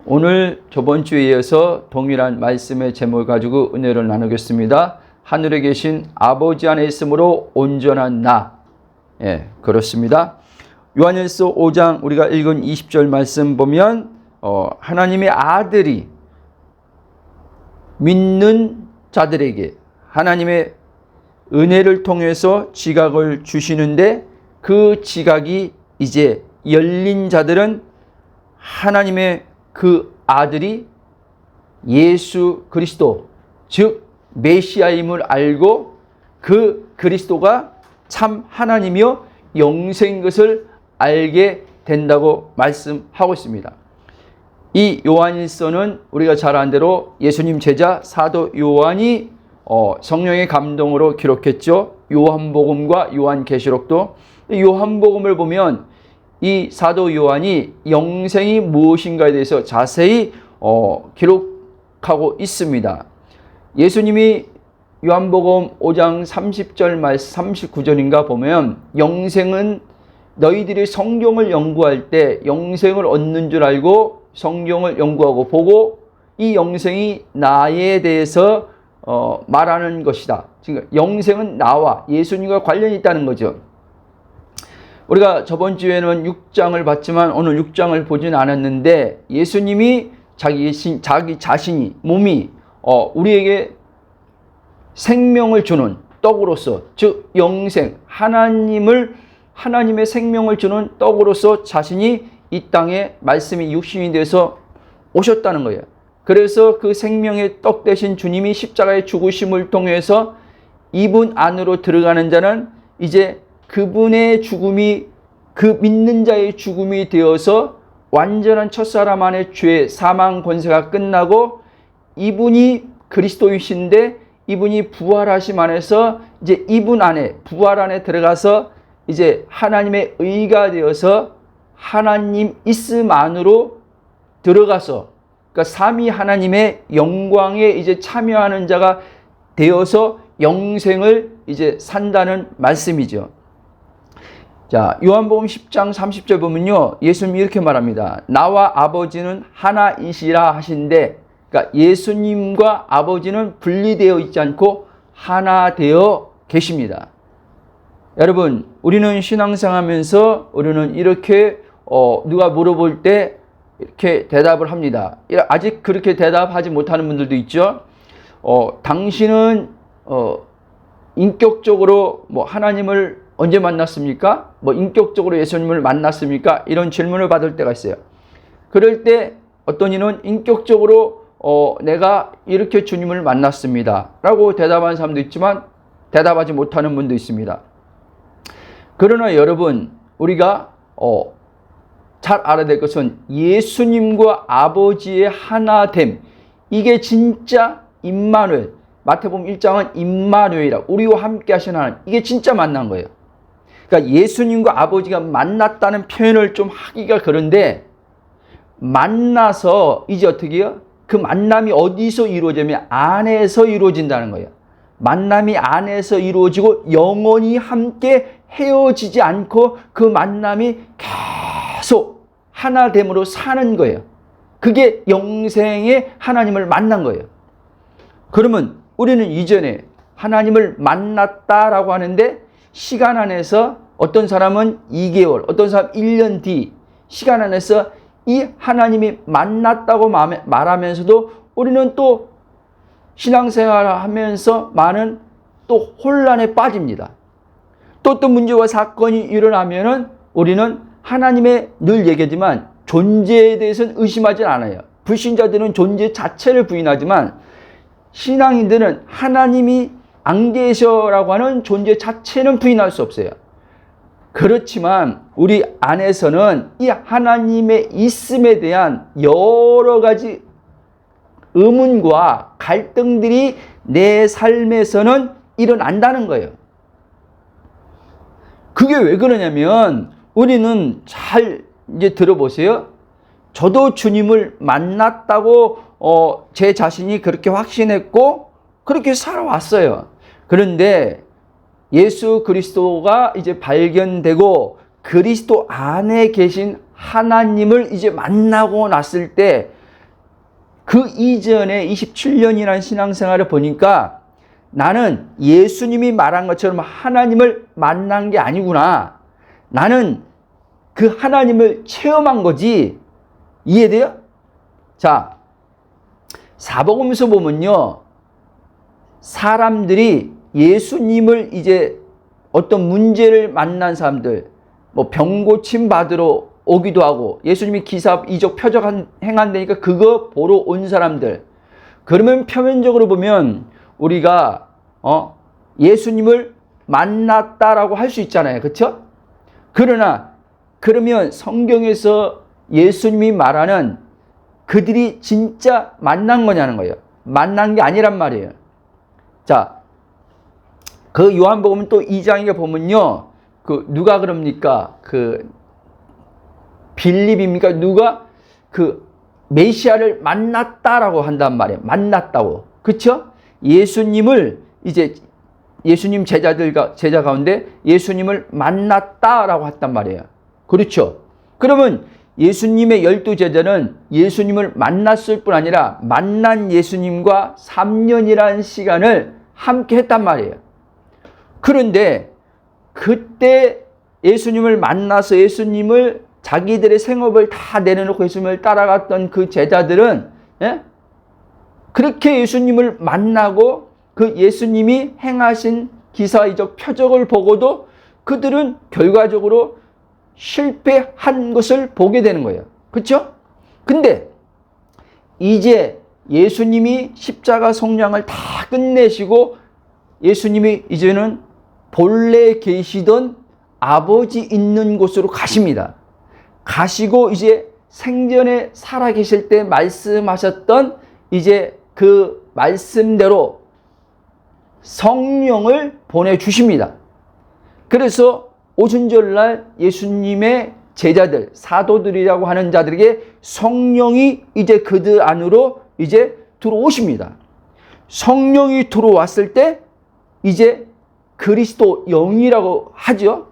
오늘 저번 주에 이어서 동일한 말씀의 제목을 가지고 은혜를 나누겠습니다. 하늘에 계신 아버지 안에 있으므로 온전한 나. 그렇습니다. 요한일서 5장 우리가 읽은 20절 말씀 보면 하나님의 아들이 믿는 자들에게 하나님의 은혜를 통해서 지각을 주시는데, 그 지각이 이제 열린 자들은 하나님의 그 아들이 예수 그리스도, 즉 메시아임을 알고 그 그리스도가 참 하나님이요 영생인 것을 알게 된다고 말씀하고 있습니다. 이 요한일서는 우리가 잘 아는 대로 예수님 제자 사도 요한이 성령의 감동으로 기록했죠. 요한복음과 요한계시록도. 요한복음을 보면 이 사도 요한이 영생이 무엇인가에 대해서 자세히 기록하고 있습니다. 예수님이 요한복음 5장 30절 말씀 39절인가 보면, 영생은 너희들이 성경을 연구할 때 영생을 얻는 줄 알고 성경을 연구하고 보고 이 영생이 나에 대해서 말하는 것이다. 그러니까 영생은 나와 예수님과 관련이 있다는 거죠. 우리가 저번 주에는 6장을 봤지만 오늘 6장을 보진 않았는데, 예수님이 자기 자신이 몸이 우리에게 생명을 주는 떡으로서, 즉 영생, 하나님의 생명을 주는 떡으로서 자신이 이 땅에 말씀이 육신이 돼서 오셨다는 거예요. 그래서 그 생명의 떡 대신 주님이 십자가의 죽으심을 통해서 이분 안으로 들어가는 자는 이제 그분의 죽음이, 그 믿는 자의 죽음이 되어서 완전한 첫사람 안의 죄, 사망 권세가 끝나고, 이분이 그리스도이신데 이분이 부활하심 안에서 이제 이분 안에, 부활 안에 들어가서 이제 하나님의 의가 되어서 하나님 있음 안으로 들어가서, 그러니까 삼위 하나님의 영광에 이제 참여하는 자가 되어서 영생을 이제 산다는 말씀이죠. 자, 요한복음 10장 30절 보면요, 예수님이 이렇게 말합니다. 나와 아버지는 하나이시라 하신데, 그러니까 예수님과 아버지는 분리되어 있지 않고 하나 되어 계십니다. 여러분, 우리는 신앙생활하면서 우리는 이렇게 누가 물어볼 때 이렇게 대답을 합니다. 아직 그렇게 대답하지 못하는 분들도 있죠. 당신은 인격적으로 하나님을 언제 만났습니까? 인격적으로 예수님을 만났습니까? 이런 질문을 받을 때가 있어요. 그럴 때 어떤 이는 인격적으로 내가 이렇게 주님을 만났습니다 라고 대답하는 사람도 있지만 대답하지 못하는 분도 있습니다. 그러나 여러분, 우리가 잘 알아야 될 것은 예수님과 아버지의 하나됨, 이게 진짜 임마누엘, 마태복음 1장은 임마누엘이라, 우리와 함께 하신 하나님, 이게 진짜 만난 거예요. 그러니까 예수님과 아버지가 만났다는 표현을 좀 하기가 그런데, 만나서 이제 어떻게 해요? 그 만남이 어디서 이루어지냐면 안에서 이루어진다는 거예요. 만남이 안에서 이루어지고 영원히 함께 헤어지지 않고 그 만남이 계속 하나됨으로 사는 거예요. 그게 영생의 하나님을 만난 거예요. 그러면 우리는 이전에 하나님을 만났다라고 하는데, 시간 안에서 어떤 사람은 2개월, 어떤 사람 1년 뒤 시간 안에서 이 하나님이 만났다고 말하면서도 우리는 또 신앙생활을 하면서 많은 또 혼란에 빠집니다. 또 어떤 문제와 사건이 일어나면은 우리는 하나님의, 늘 얘기하지만 존재에 대해서는 의심하지 않아요. 불신자들은 존재 자체를 부인하지만 신앙인들은 하나님이 안 계셔라고 하는 존재 자체는 부인할 수 없어요. 그렇지만 우리 안에서는 이 하나님의 있음에 대한 여러 가지 의문과 갈등들이 내 삶에서는 일어난다는 거예요. 그게 왜 그러냐면, 우리는 잘 이제 들어보세요. 저도 주님을 만났다고 제 자신이 그렇게 확신했고 그렇게 살아왔어요. 그런데 예수 그리스도가 이제 발견되고 그리스도 안에 계신 하나님을 이제 만나고 났을 때 그 이전에 27년이라는 신앙생활을 보니까 나는 예수님이 말한 것처럼 하나님을 만난 게 아니구나. 나는 그 하나님을 체험한 거지. 이해돼요? 자, 사복음서 보면요, 사람들이 예수님을 이제 어떤 문제를 만난 사람들, 뭐 병 고침 받으러 오기도 하고, 예수님이 기사 이적 표적 행한다니까 그거 보러 온 사람들. 그러면 표면적으로 보면 우리가 예수님을 만났다라고 할 수 있잖아요. 그렇죠? 그러나 그러면 성경에서 예수님이 말하는 그들이 진짜 만난 거냐는 거예요. 만난 게 아니란 말이에요. 자, 그 요한복음 또 2장에 보면요, 그 누가 그럽니까? 그 빌립입니까? 누가 그 메시아를 만났다라고 한단 말이에요. 만났다고. 그렇죠? 예수님을 이제 예수님 제자 가운데 예수님을 만났다라고 했단 말이에요. 그렇죠? 그러면 예수님의 12제자는 예수님을 만났을 뿐 아니라 만난 예수님과 3년이라는 시간을 함께 했단 말이에요. 그런데 그때 예수님을 만나서 예수님을 자기들의 생업을 다 내려놓고 예수님을 따라갔던 그 제자들은 그렇게 예수님을 만나고 그 예수님이 행하신 기사이적 표적을 보고도 그들은 결과적으로 실패한 것을 보게 되는 거예요. 그렇죠? 근데 이제 예수님이 십자가 속량을 다 끝내시고 예수님이 이제는 본래 계시던 아버지 있는 곳으로 가십니다. 가시고 이제 생전에 살아계실 때 말씀하셨던 이제 그 말씀대로 성령을 보내주십니다. 그래서 오순절날 예수님의 제자들, 사도들이라고 하는 자들에게 성령이 이제 그들 안으로 이제 들어오십니다. 성령이 들어왔을 때 이제 그리스도 영이라고 하죠.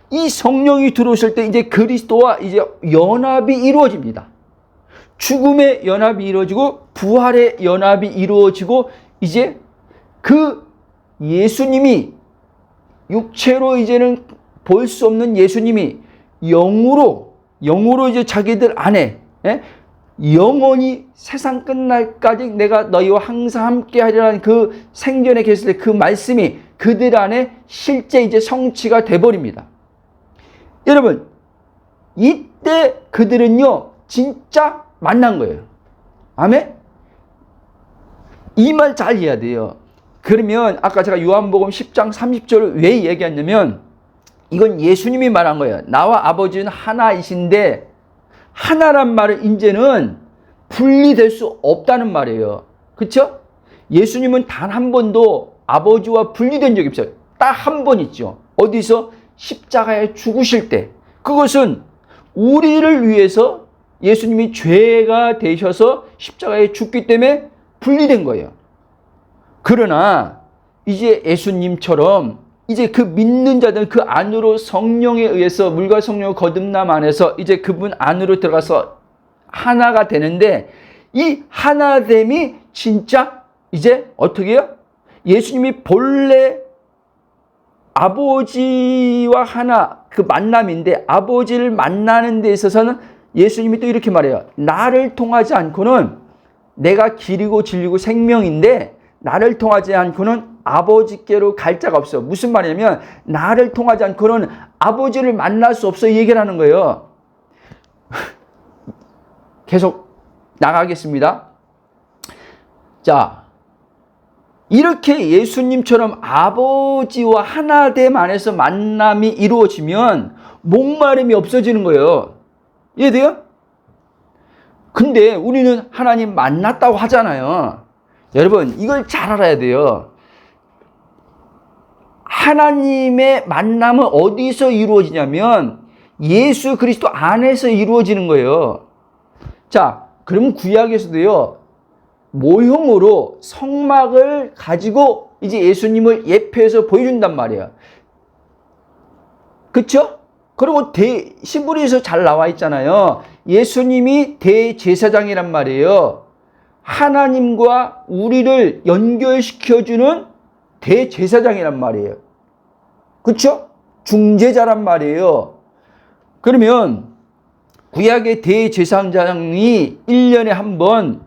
이 성령이 들어오실 때 이제 그리스도와 이제 연합이 이루어집니다. 죽음의 연합이 이루어지고 부활의 연합이 이루어지고 이제 그 예수님이 육체로 이제는 볼 수 없는 예수님이 영으로 이제 자기들 안에 영원히 세상 끝날까지 내가 너희와 항상 함께 하리라는 그 생전에 계실 때 그 말씀이 그들 안에 실제 이제 성취가 돼버립니다. 여러분, 이때 그들은요 진짜 만난 거예요. 아멘? 이 말 잘 이해해야 돼요. 그러면 아까 제가 요한복음 10장 30절을 왜 얘기했냐면 이건 예수님이 말한 거예요. 나와 아버지는 하나이신데 하나란 말은 이제는 분리될 수 없다는 말이에요. 그렇죠? 예수님은 단 한 번도 아버지와 분리된 적이 없어요. 딱 한 번 있죠. 어디서? 십자가에 죽으실 때. 그것은 우리를 위해서 예수님이 죄가 되셔서 십자가에 죽기 때문에 분리된 거예요. 그러나 이제 예수님처럼 이제 그 믿는 자들은 그 안으로 성령에 의해서 물과 성령의 거듭남 안에서 이제 그분 안으로 들어가서 하나가 되는데 이 하나됨이 진짜 이제 어떻게 해요? 예수님이 본래 아버지와 하나 그 만남인데 아버지를 만나는 데 있어서는 예수님이 또 이렇게 말해요. 나를 통하지 않고는 내가 길이고 진리고 생명인데 나를 통하지 않고는 아버지께로 갈 자가 없어. 무슨 말이냐면 나를 통하지 않고는 아버지를 만날 수 없어 이 얘기를 하는 거예요. 계속 나가겠습니다. 자, 이렇게 예수님처럼 아버지와 하나됨 안에서 만남이 이루어지면 목마름이 없어지는 거예요. 이해돼요? 근데 우리는 하나님 만났다고 하잖아요. 여러분, 이걸 잘 알아야 돼요. 하나님의 만남은 어디서 이루어지냐면 예수 그리스도 안에서 이루어지는 거예요. 자, 그럼 구약에서도요, 모형으로 성막을 가지고 이제 예수님을 예표해서 보여준단 말이에요. 그쵸? 그리고 시브리에서 잘 나와 있잖아요. 예수님이 대제사장이란 말이에요. 하나님과 우리를 연결시켜주는 대제사장이란 말이에요. 그렇죠? 중재자란 말이에요. 그러면 구약의 대제사장이 1년에 한 번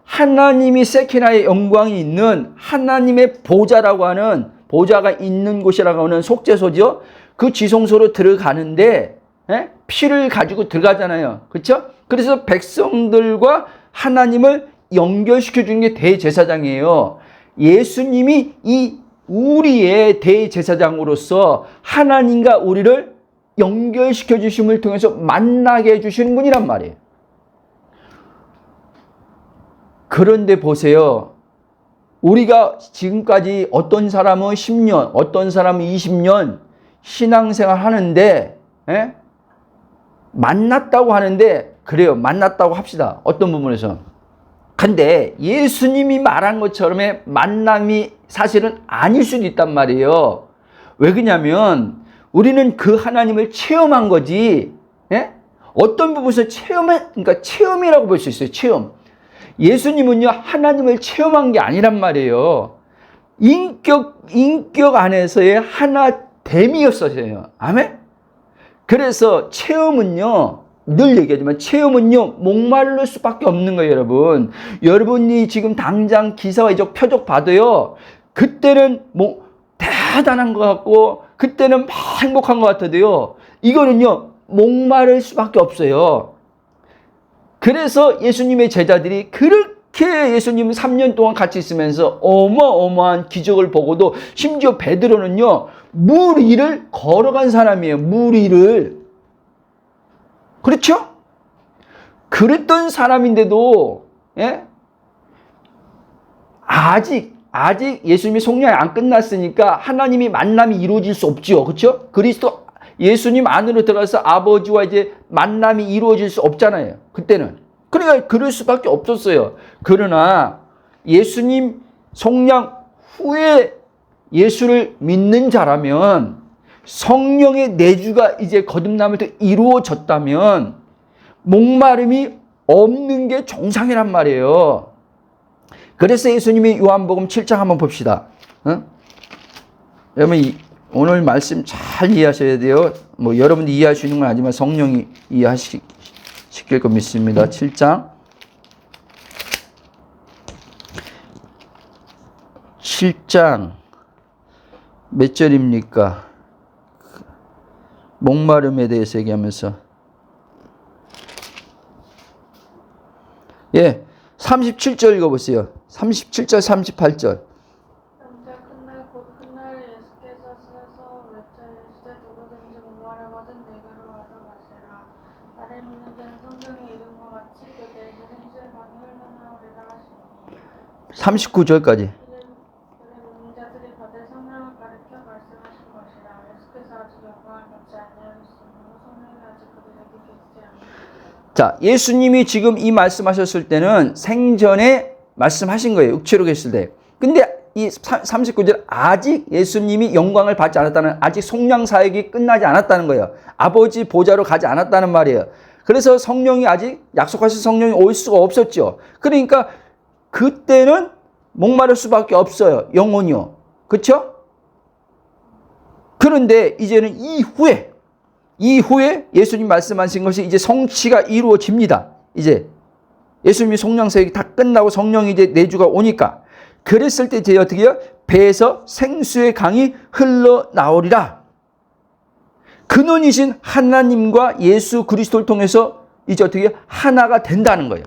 하나님이 세키나의 영광이 있는 하나님의 보좌라고 하는, 보좌가 있는 곳이라고 하는 속죄소죠. 그 지성소로 들어가는데 피를 가지고 들어가잖아요. 그렇죠? 그래서 백성들과 하나님을 연결시켜 주는 게 대제사장이에요. 예수님이 이 우리의 대제사장으로서 하나님과 우리를 연결시켜 주심을 통해서 만나게 해주시는 분이란 말이에요. 그런데 보세요. 우리가 지금까지 어떤 사람은 10년, 어떤 사람은 20년 신앙생활 하는데 만났다고 하는데, 그래요. 만났다고 합시다. 어떤 부분에서. 근데 예수님이 말한 것처럼의 만남이 사실은 아닐 수도 있단 말이에요. 왜 그러냐면 우리는 그 하나님을 체험한 거지. 어떤 부분에서 그러니까 체험이라고 볼 수 있어요. 체험. 예수님은요, 하나님을 체험한 게 아니란 말이에요. 인격 안에서의 하나됨이었어요. 아멘? 그래서 체험은요, 늘 얘기하지만 체험은요, 목마를 수밖에 없는 거예요, 여러분. 여러분이 지금 당장 기사와 이적 표적 받아요. 그때는 뭐 대단한 것 같고, 그때는 막 행복한 것 같아도요, 이거는요, 목마를 수밖에 없어요. 그래서 예수님의 제자들이 그렇게 예수님 3년 동안 같이 있으면서 어마어마한 기적을 보고도, 심지어 베드로는요, 물 위를 걸어간 사람이에요. 물 위를. 그렇죠? 그랬던 사람인데도 아직 예수님이 속량이 안 끝났으니까 하나님이 만남이 이루어질 수 없죠. 그렇죠? 그리스도 예수님 안으로 들어가서 아버지와 이제 만남이 이루어질 수 없잖아요. 그때는. 그러니까 그럴 수밖에 없었어요. 그러나 예수님 속량 후에 예수를 믿는 자라면, 성령의 내주가 이제 거듭남을 통해 이루어졌다면 목마름이 없는 게 정상이란 말이에요. 그래서 예수님이 요한복음 7장 한번 봅시다. 여러분 오늘 말씀 잘 이해하셔야 돼요. 뭐 여러분이 이해할 수 있는 건 아니지만 성령이 이해시킬 거 믿습니다. 7장 7장 몇 절입니까? 목마름에 대해서 얘기하면서 37절 읽어보세요. 37절 38절. 그 39절까지. 자, 예수님이 지금 이 말씀하셨을 때는 생전에 말씀하신 거예요. 육체로 계실 때. 근데 이 39절, 아직 예수님이 영광을 받지 않았다는, 아직 속량 사역이 끝나지 않았다는 거예요. 아버지 보좌로 가지 않았다는 말이에요. 그래서 성령이 아직, 약속하신 성령이 올 수가 없었죠. 그러니까 그때는 목마를 수밖에 없어요. 영혼이요. 그렇죠? 그런데 이제는 이후에 예수님 말씀하신 것이 이제 성취가 이루어집니다. 이제 예수님이 속량사역이 다 끝나고 성령이 이제 내주가 오니까, 그랬을 때 이제 어떻게 해요? 배에서 생수의 강이 흘러나오리라. 근원이신 하나님과 예수 그리스도를 통해서 이제 어떻게 해요? 하나가 된다는 거예요.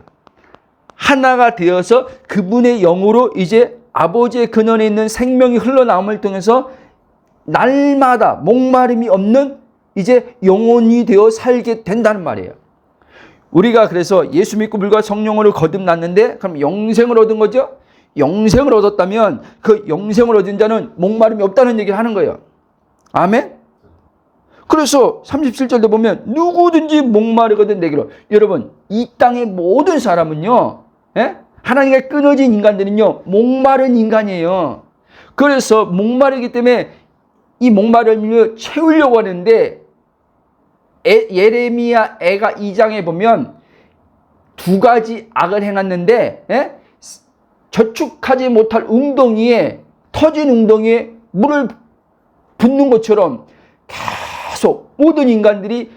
하나가 되어서 그분의 영으로 이제 아버지의 근원에 있는 생명이 흘러나옴을 통해서 날마다 목마름이 없는 이제 영혼이 되어 살게 된다는 말이에요. 우리가 그래서 예수 믿고 물과 성령으로 거듭났는데, 그럼 영생을 얻은 거죠? 영생을 얻었다면 그 영생을 얻은 자는 목마름이 없다는 얘기를 하는 거예요. 아멘? 그래서 37절도 보면 누구든지 목마르거든 내기로. 여러분, 이 땅의 모든 사람은요, 하나님과 끊어진 인간들은요, 목마른 인간이에요. 그래서 목마르기 때문에 이 목마름을 채우려고 하는데, 예레미야 애가 2장에 보면 두 가지 악을 행했는데 저축하지 못할 웅덩이에 터진 웅덩이에 물을 붓는 것처럼 계속 모든 인간들이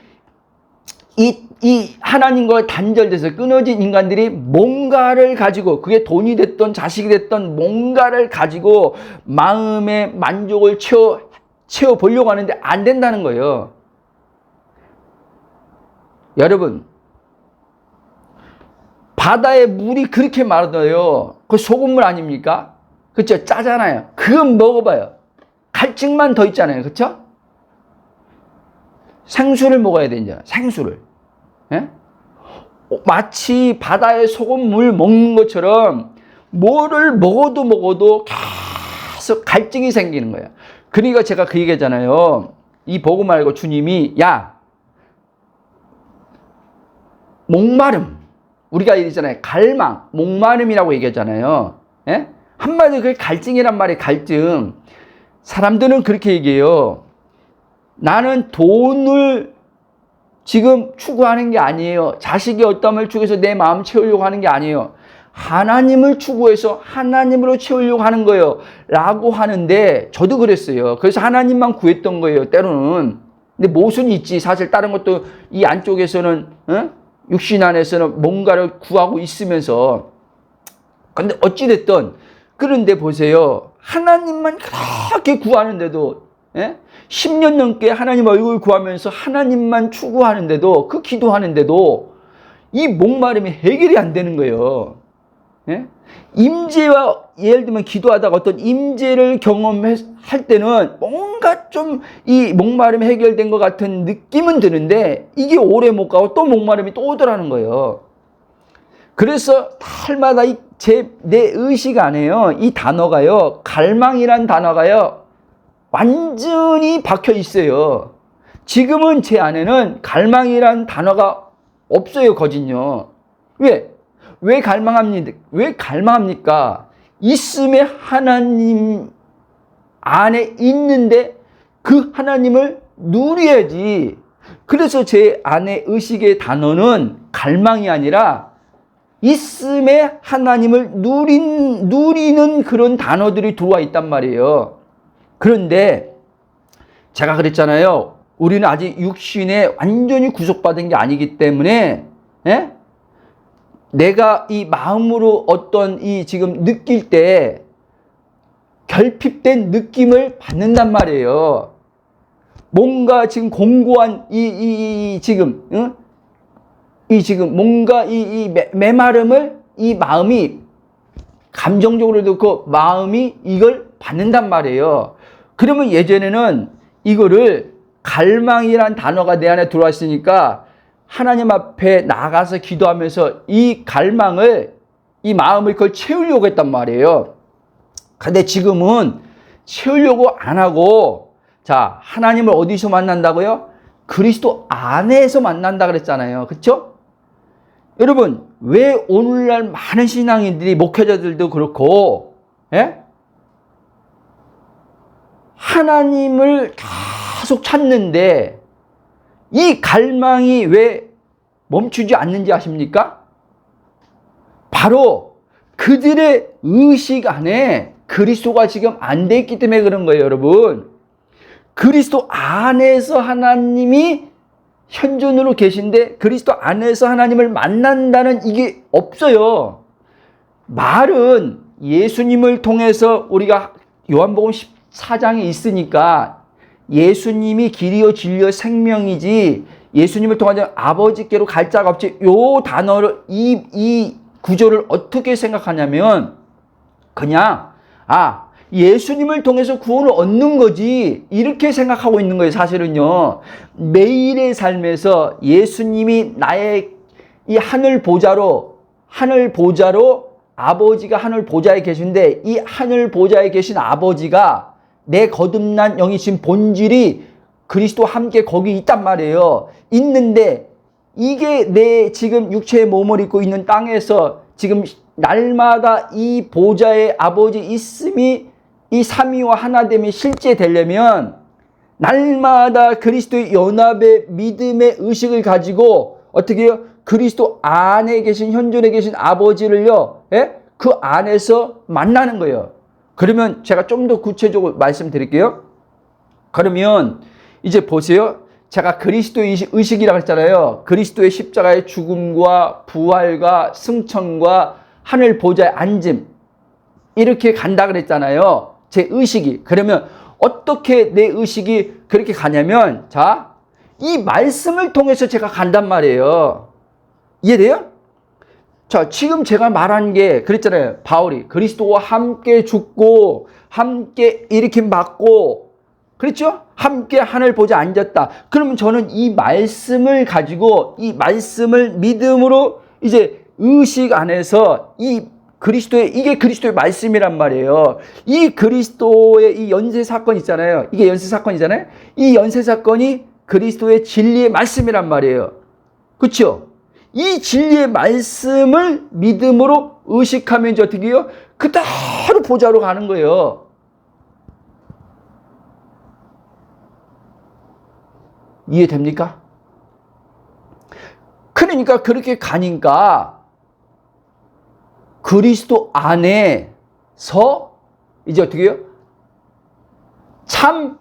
이 하나님과 단절돼서 끊어진 인간들이 뭔가를 가지고 그게 돈이 됐던 자식이 됐던 뭔가를 가지고 마음의 만족을 채워보려고 하는데 안 된다는 거예요. 여러분, 바다에 물이 그렇게 많아요. 그 소금물 아닙니까? 그렇죠? 짜잖아요. 그건 먹어봐요. 갈증만 더 있잖아요. 그렇죠? 생수를 먹어야 되잖아요. 생수를. 예? 마치 바다의 소금물 먹는 것처럼 뭐를 먹어도 계속 갈증이 생기는 거예요. 그러니까 제가 그 얘기했잖아요. 이 복음 알고 주님이 목마름, 우리가 얘기했잖아요. 갈망, 목마름이라고 얘기했잖아요. 예? 한마디로 그게 갈증이란 말이에요. 갈증. 사람들은 그렇게 얘기해요. 나는 돈을 지금 추구하는 게 아니에요. 자식이 어떠함을 추구해서 내 마음 채우려고 하는 게 아니에요. 하나님을 추구해서 하나님으로 채우려고 하는 거예요. 라고 하는데 저도 그랬어요. 그래서 하나님만 구했던 거예요. 때로는. 근데 모순이 있지. 사실 다른 것도 이 안쪽에서는 육신 안에서는 뭔가를 구하고 있으면서. 근데 어찌됐든 그런데 보세요. 하나님만 그렇게 구하는데도 10년 넘게 하나님 얼굴 구하면서 하나님만 추구하는데도 그 기도하는데도 이 목마름이 해결이 안 되는 거예요. 임재와 예를 들면 기도하다가 어떤 임재를 경험할 때는 뭔가 좀 이 목마름이 해결된 것 같은 느낌은 드는데 이게 오래 못 가고 또 목마름이 또 오더라는 거예요. 그래서 날마다 내 의식 안에요. 이 단어가요. 갈망이란 단어가요. 완전히 박혀 있어요. 지금은 제 안에는 갈망이란 단어가 없어요. 거진요. 왜 갈망합니까? 있음에 하나님 안에 있는데 그 하나님을 누려야지. 그래서 제 안에 의식의 단어는 갈망이 아니라 있음에 하나님을 누리는 그런 단어들이 들어와 있단 말이에요. 그런데 제가 그랬잖아요. 우리는 아직 육신에 완전히 구속받은 게 아니기 때문에 내가 이 마음으로 어떤 지금 느낄 때 결핍된 느낌을 받는단 말이에요. 뭔가 지금 공고한 지금 뭔가 메마름을 이 마음이 감정적으로도 그 마음이 이걸 받는단 말이에요. 그러면 예전에는 이거를 갈망이란 단어가 내 안에 들어왔으니까 하나님 앞에 나가서 기도하면서 이 갈망을, 이 마음을 그걸 채우려고 했단 말이에요. 근데 지금은 채우려고 안 하고, 자, 하나님을 어디서 만난다고요? 그리스도 안에서 만난다 그랬잖아요. 그렇죠? 여러분, 왜 오늘날 많은 신앙인들이, 목회자들도 그렇고, 하나님을 계속 찾는데 이 갈망이 왜 멈추지 않는지 아십니까? 바로 그들의 의식 안에 그리스도가 지금 안 돼 있기 때문에 그런 거예요, 여러분. 그리스도 안에서 하나님이 현존으로 계신데 그리스도 안에서 하나님을 만난다는 이게 없어요. 말은 예수님을 통해서 우리가 요한복음 14장에 있으니까 예수님이 길이요 진리요 생명이지 예수님을 통하여 아버지께로 갈 자가 없지. 요 단어를 이 구조를 어떻게 생각하냐면 그냥 예수님을 통해서 구원을 얻는 거지 이렇게 생각하고 있는 거예요. 사실은요. 매일의 삶에서 예수님이 나의 이 하늘 보좌로 아버지가 하늘 보좌에 계신데 이 하늘 보좌에 계신 아버지가 내 거듭난 영이신 본질이 그리스도와 함께 거기 있단 말이에요. 있는데 이게 내 지금 육체의 몸을 입고 있는 땅에서 지금 날마다 이 보좌의 아버지 있음이 이 삼위와 하나됨이 실제 되려면 날마다 그리스도의 연합의 믿음의 의식을 가지고 어떻게 해요? 그리스도 안에 계신, 현존에 계신 아버지를요, 예? 그 안에서 만나는 거예요. 그러면 제가 좀 더 구체적으로 말씀드릴게요. 그러면 이제 보세요. 제가 그리스도의 의식이라고 했잖아요. 그리스도의 십자가의 죽음과 부활과 승천과 하늘 보좌에 앉음, 이렇게 간다 그랬잖아요. 제 의식이. 그러면 어떻게 내 의식이 그렇게 가냐면, 자, 이 말씀을 통해서 제가 간단 말이에요. 이해돼요? 자, 지금 제가 말한 게 그랬잖아요. 바울이 그리스도와 함께 죽고 함께 이렇게 맞고, 그렇죠? 함께 하늘 보좌에 앉았다. 그러면 저는 이 말씀을 가지고, 이 말씀을 믿음으로 이제 의식 안에서 이 그리스도의, 이게 그리스도의 말씀이란 말이에요. 이 그리스도의 이 연쇄 사건 있잖아요. 이게 연쇄 사건이잖아요. 이 연쇄 사건이 그리스도의 진리의 말씀이란 말이에요. 그렇죠? 이 진리의 말씀을 믿음으로 의식하면 이제 어떻게 해요? 그대로 보좌로 가는 거예요. 이해됩니까? 그러니까 그렇게 가니까 그리스도 안에서 이제 어떻게 해요? 참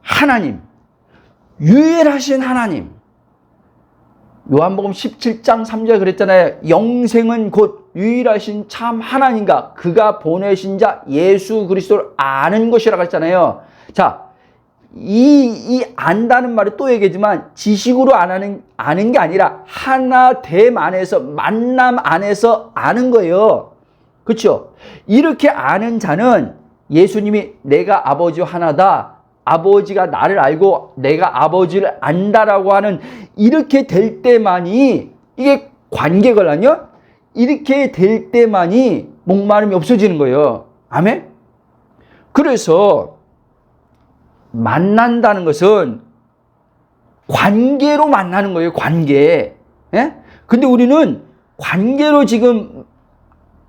하나님, 유일하신 하나님, 요한복음 17장 3절 그랬잖아요. 영생은 곧 유일하신 참 하나님과 그가 보내신 자 예수 그리스도를 아는 것이라고 했잖아요. 자, 이 안다는 말을 또 얘기하지만 지식으로 아는 게 아니라 하나됨 안에서, 만남 안에서 아는 거예요. 그렇죠? 이렇게 아는 자는 예수님이 내가 아버지와 하나다, 아버지가 나를 알고 내가 아버지를 안다라고 하는, 이렇게 될 때만이, 이게 관계거든요. 이렇게 될 때만이 목마름이 없어지는 거예요. 아멘? 그래서 만난다는 것은 관계로 만나는 거예요. 관계. 예? 근데 우리는 관계로 지금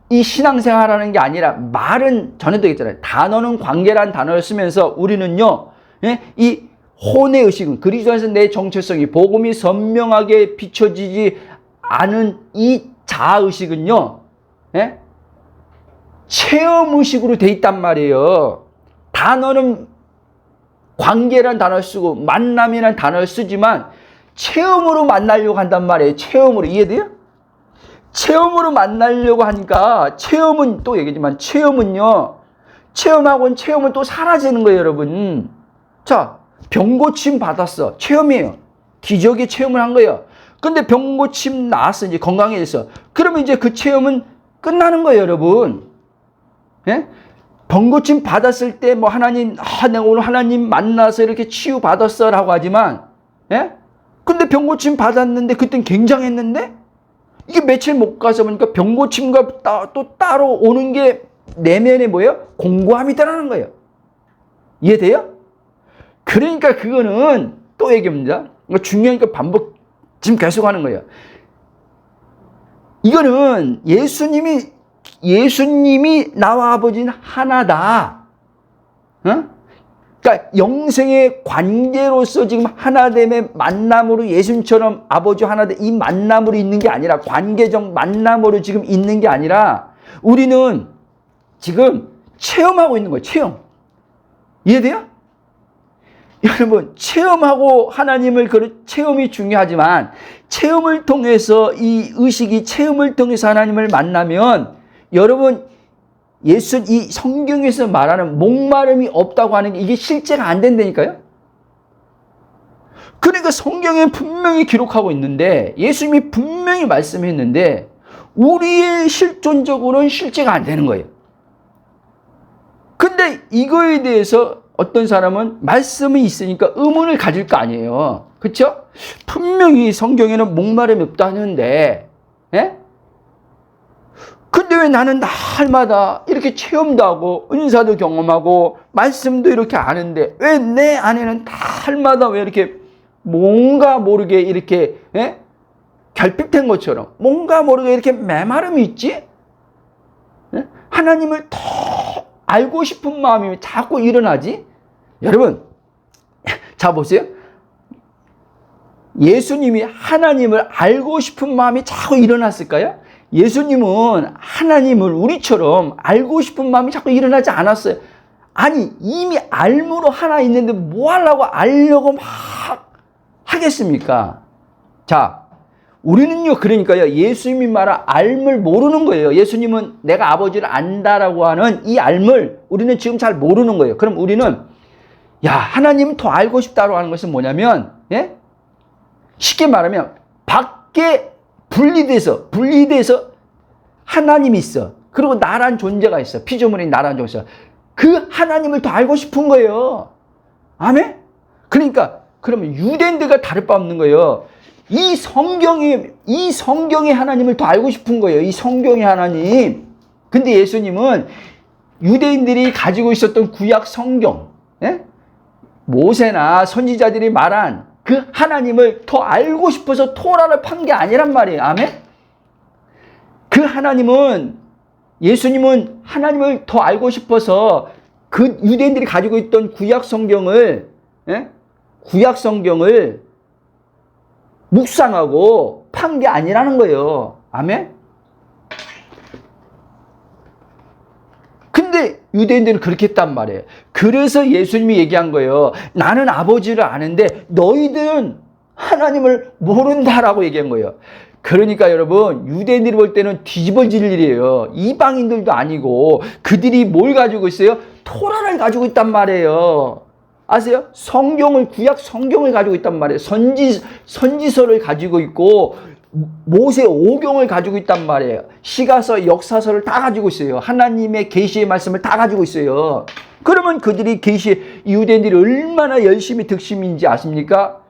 이 신앙생활하는 게 아니라, 말은 전에도 얘기했잖아요. 단어는 관계란 단어를 쓰면서 우리는요, 예? 이 혼의 의식은, 그리스도 안에서 내 정체성이 복음이 선명하게 비춰지지 않은 이 자아의식은요, 예? 체험의식으로 돼 있단 말이에요. 단어는 관계란 단어를 쓰고 만남이란 단어를 쓰지만 체험으로 만나려고 한단 말이에요. 체험으로. 이해돼요? 체험으로 만나려고 하니까, 체험은 또 얘기지만 체험은요, 체험하고는 체험은 또 사라지는 거예요, 여러분. 자, 병고침 받았어. 체험이에요. 기적의 체험을 한 거예요. 근데 병고침 나왔어. 이제 건강해졌어. 그러면 이제 그 체험은 끝나는 거예요, 여러분. 예? 병고침 받았을 때 뭐 하나님, 내가 오늘 하나님 만나서 이렇게 치유받았어 라고 하지만, 예? 근데 병고침 받았는데 그땐 굉장했는데 이게 며칠 못 가서 보니까 병고침과 또 따로 오는 게 내면에 뭐예요? 공고함이 드러나는 거예요. 이해돼요? 그러니까 그거는 또 얘기합니다. 중요하니까 반복 지금 계속 하는 거예요. 이거는 예수님이 나와 아버지는 하나다. 그러니까 영생의 관계로서 지금 하나됨의 만남으로 예수님처럼 아버지 하나됨, 이 만남으로 있는 게 아니라, 관계적 만남으로 지금 있는 게 아니라, 우리는 지금 체험하고 있는 거예요. 체험. 이해돼요? 여러분, 체험하고 하나님을, 체험이 중요하지만 체험을 통해서, 이 의식이 체험을 통해서 하나님을 만나면, 여러분, 이 성경에서 말하는 목마름이 없다고 하는 게 이게 실제가 안 된다니까요. 그러니까 성경에 분명히 기록하고 있는데, 예수님이 분명히 말씀했는데 우리의 실존적으로는 실제가 안 되는 거예요. 근데 이거에 대해서 어떤 사람은 말씀이 있으니까 의문을 가질 거 아니에요. 그렇죠? 분명히 성경에는 목마름이 없다는데, 예? 근데 왜 나는 날마다 이렇게 체험도 하고 은사도 경험하고 말씀도 이렇게 아는데, 왜 내 안에는 날마다 왜 이렇게 뭔가 모르게 이렇게, 예? 결핍된 것처럼 뭔가 모르게 이렇게 메마름이 있지? 예? 하나님을 더 알고 싶은 마음이 자꾸 일어나지? 여러분, 자 보세요. 예수님이 하나님을 알고 싶은 마음이 자꾸 일어났을까요? 예수님은 하나님을 우리처럼 알고 싶은 마음이 자꾸 일어나지 않았어요. 아니, 이미 알므로 하나 있는데 뭐 하려고 알려고 막 하겠습니까? 자, 우리는요, 그러니까요, 예수님이 말한 알을 모르는 거예요. 예수님은 내가 아버지를 안다라고 하는 이 알을 우리는 지금 잘 모르는 거예요. 그럼 우리는, 야, 하나님을 더 알고 싶다고 하는 것은 뭐냐면, 예? 쉽게 말하면, 밖에 분리돼서 하나님이 있어. 그리고 나란 존재가 있어. 피조물인 나란 존재가 있어. 그 하나님을 더 알고 싶은 거예요. 아멘? 그러니까, 그러면 유대인들과 다를 바 없는 거예요. 이 성경의 하나님을 더 알고 싶은 거예요. 이 성경의 하나님. 근데 예수님은 유대인들이 가지고 있었던 구약 성경, 예? 모세나 선지자들이 말한 그 하나님을 더 알고 싶어서 토라를 판 게 아니란 말이에요. 아멘? 그 예수님은 하나님을 더 알고 싶어서 그 유대인들이 가지고 있던 구약 성경을, 예? 구약 성경을 묵상하고 판 게 아니라는 거예요. 아멘? 근데 유대인들은 그렇게 했단 말이에요. 그래서 예수님이 얘기한 거예요. 나는 아버지를 아는데 너희들은 하나님을 모른다라고 얘기한 거예요. 그러니까 여러분, 유대인들이 볼 때는 뒤집어질 일이에요. 이방인들도 아니고 그들이 뭘 가지고 있어요? 토라를 가지고 있단 말이에요. 아세요? 구약 성경을 가지고 있단 말이에요. 선지서를 가지고 있고, 모세 오경을 가지고 있단 말이에요. 시가서, 역사서를 다 가지고 있어요. 하나님의 계시의 말씀을 다 가지고 있어요. 그러면 그들이 유대인들이 얼마나 열심히 득심인지 아십니까?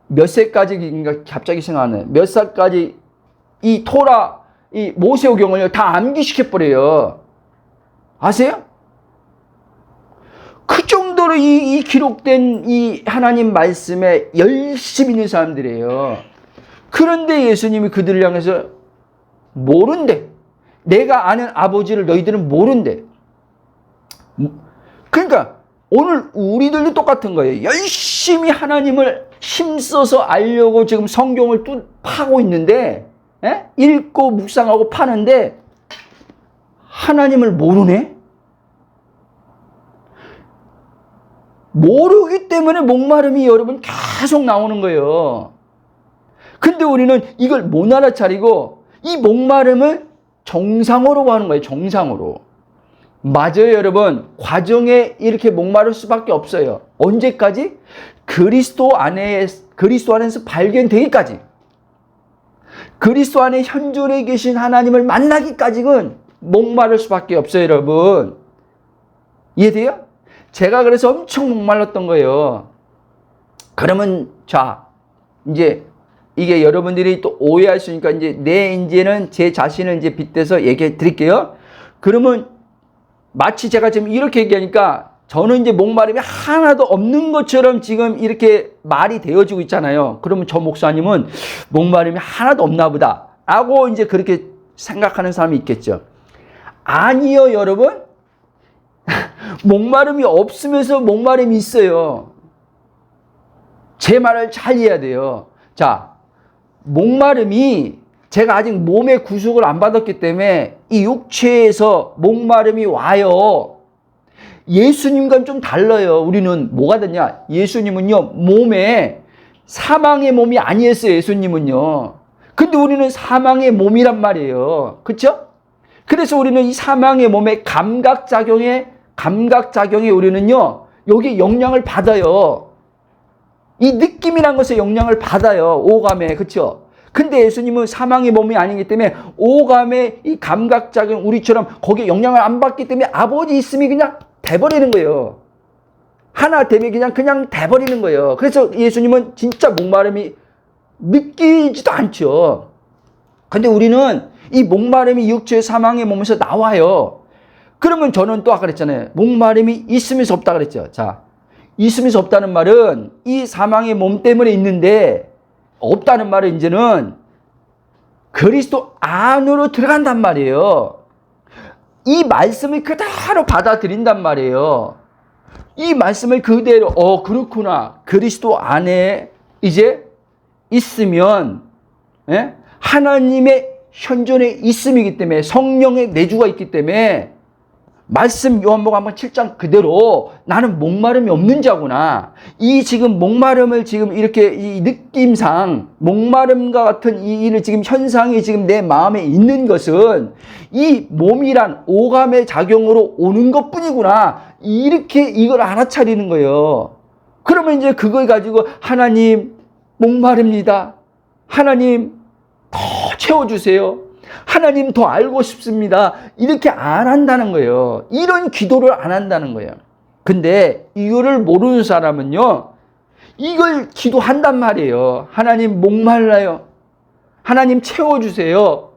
몇 세까지인가 갑자기 생각나네. 몇 살까지 이 토라, 이 모세 오경을 다 암기시켜버려요. 아세요? 그 정도로 이 기록된 이 하나님 말씀에 열심히 있는 사람들이에요. 그런데 예수님이 그들을 향해서 모른대. 내가 아는 아버지를 너희들은 모른대. 그러니까 오늘 우리들도 똑같은 거예요. 열심히 하나님을 힘써서 알려고 지금 성경을 파고 있는데, 예? 읽고 묵상하고 파는데 하나님을 모르네? 모르기 때문에 목마름이 여러분 계속 나오는 거예요. 근데 우리는 이걸 못 알아차리고 이 목마름을 정상으로 하는 거예요. 정상으로. 맞아요, 여러분. 과정에 이렇게 목마를 수밖에 없어요. 언제까지? 그리스도 안에서 발견되기까지. 그리스도 안에 현존해 계신 하나님을 만나기까지는 목마를 수밖에 없어요, 여러분. 이해돼요? 제가 그래서 엄청 목말랐던 거예요. 그러면 자, 이제 이게 여러분들이 또 오해할 수 있으니까 이제는 제 자신을 빗대서 얘기해 드릴게요. 그러면 마치 제가 지금 이렇게 얘기하니까 저는 이제 목마름이 하나도 없는 것처럼 지금 이렇게 말이 되어지고 있잖아요. 그러면 저 목사님은 목마름이 하나도 없나 보다 라고 이제 그렇게 생각하는 사람이 있겠죠. 아니요, 여러분. 목마름이 없으면서 목마름이 있어요. 제 말을 잘 이해해야 돼요. 자, 목마름이 제가 아직 몸의 구속을 안 받았기 때문에 이 육체에서 목마름이 와요. 예수님과는 좀 달라요. 우리는 뭐가 됐냐? 예수님은요, 사망의 몸이 아니었어요. 예수님은요. 근데 우리는 사망의 몸이란 말이에요. 그렇죠? 그래서 우리는 이 사망의 몸의 감각작용에 우리는요, 여기 영향을 받아요. 이 느낌이란 것에 영향을 받아요. 오감에. 그렇죠? 근데 예수님은 사망의 몸이 아니기 때문에 오감의 이 감각작용, 우리처럼 거기에 영향을 안 받기 때문에 아버지 있음이 그냥 돼버리는 거예요. 하나 되면 그냥 돼버리는 거예요. 그래서 예수님은 진짜 목마름이 느끼지도 않죠. 근데 우리는 이 목마름이 육체의 사망의 몸에서 나와요. 그러면 저는 또 아까 그랬잖아요. 목마름이 있으면서 없다 그랬죠. 자, 있으면서 없다는 말은 이 사망의 몸 때문에 있는데, 없다는 말은 이제는 그리스도 안으로 들어간단 말이에요. 이 말씀을 그대로 받아들인단 말이에요. 이 말씀을 그대로, 그렇구나. 그리스도 안에 이제 있으면, 예? 하나님의 현존에 있음이기 때문에, 성령의 내주가 있기 때문에, 말씀 요한복음 한번 7장 그대로 나는 목마름이 없는 자구나. 이 지금 목마름을 지금 이렇게 이 느낌상 목마름과 같은 이 지금 현상이 지금 내 마음에 있는 것은 이 몸이란 오감의 작용으로 오는 것 뿐이구나. 이렇게 이걸 알아차리는 거예요. 그러면 이제 그걸 가지고 하나님 목마릅니다. 하나님 더 채워주세요. 하나님 더 알고 싶습니다. 이렇게 안 한다는 거예요. 이런 기도를 안 한다는 거예요. 근데 이거를 모르는 사람은요, 이걸 기도한단 말이에요. 하나님 목말라요. 하나님 채워주세요.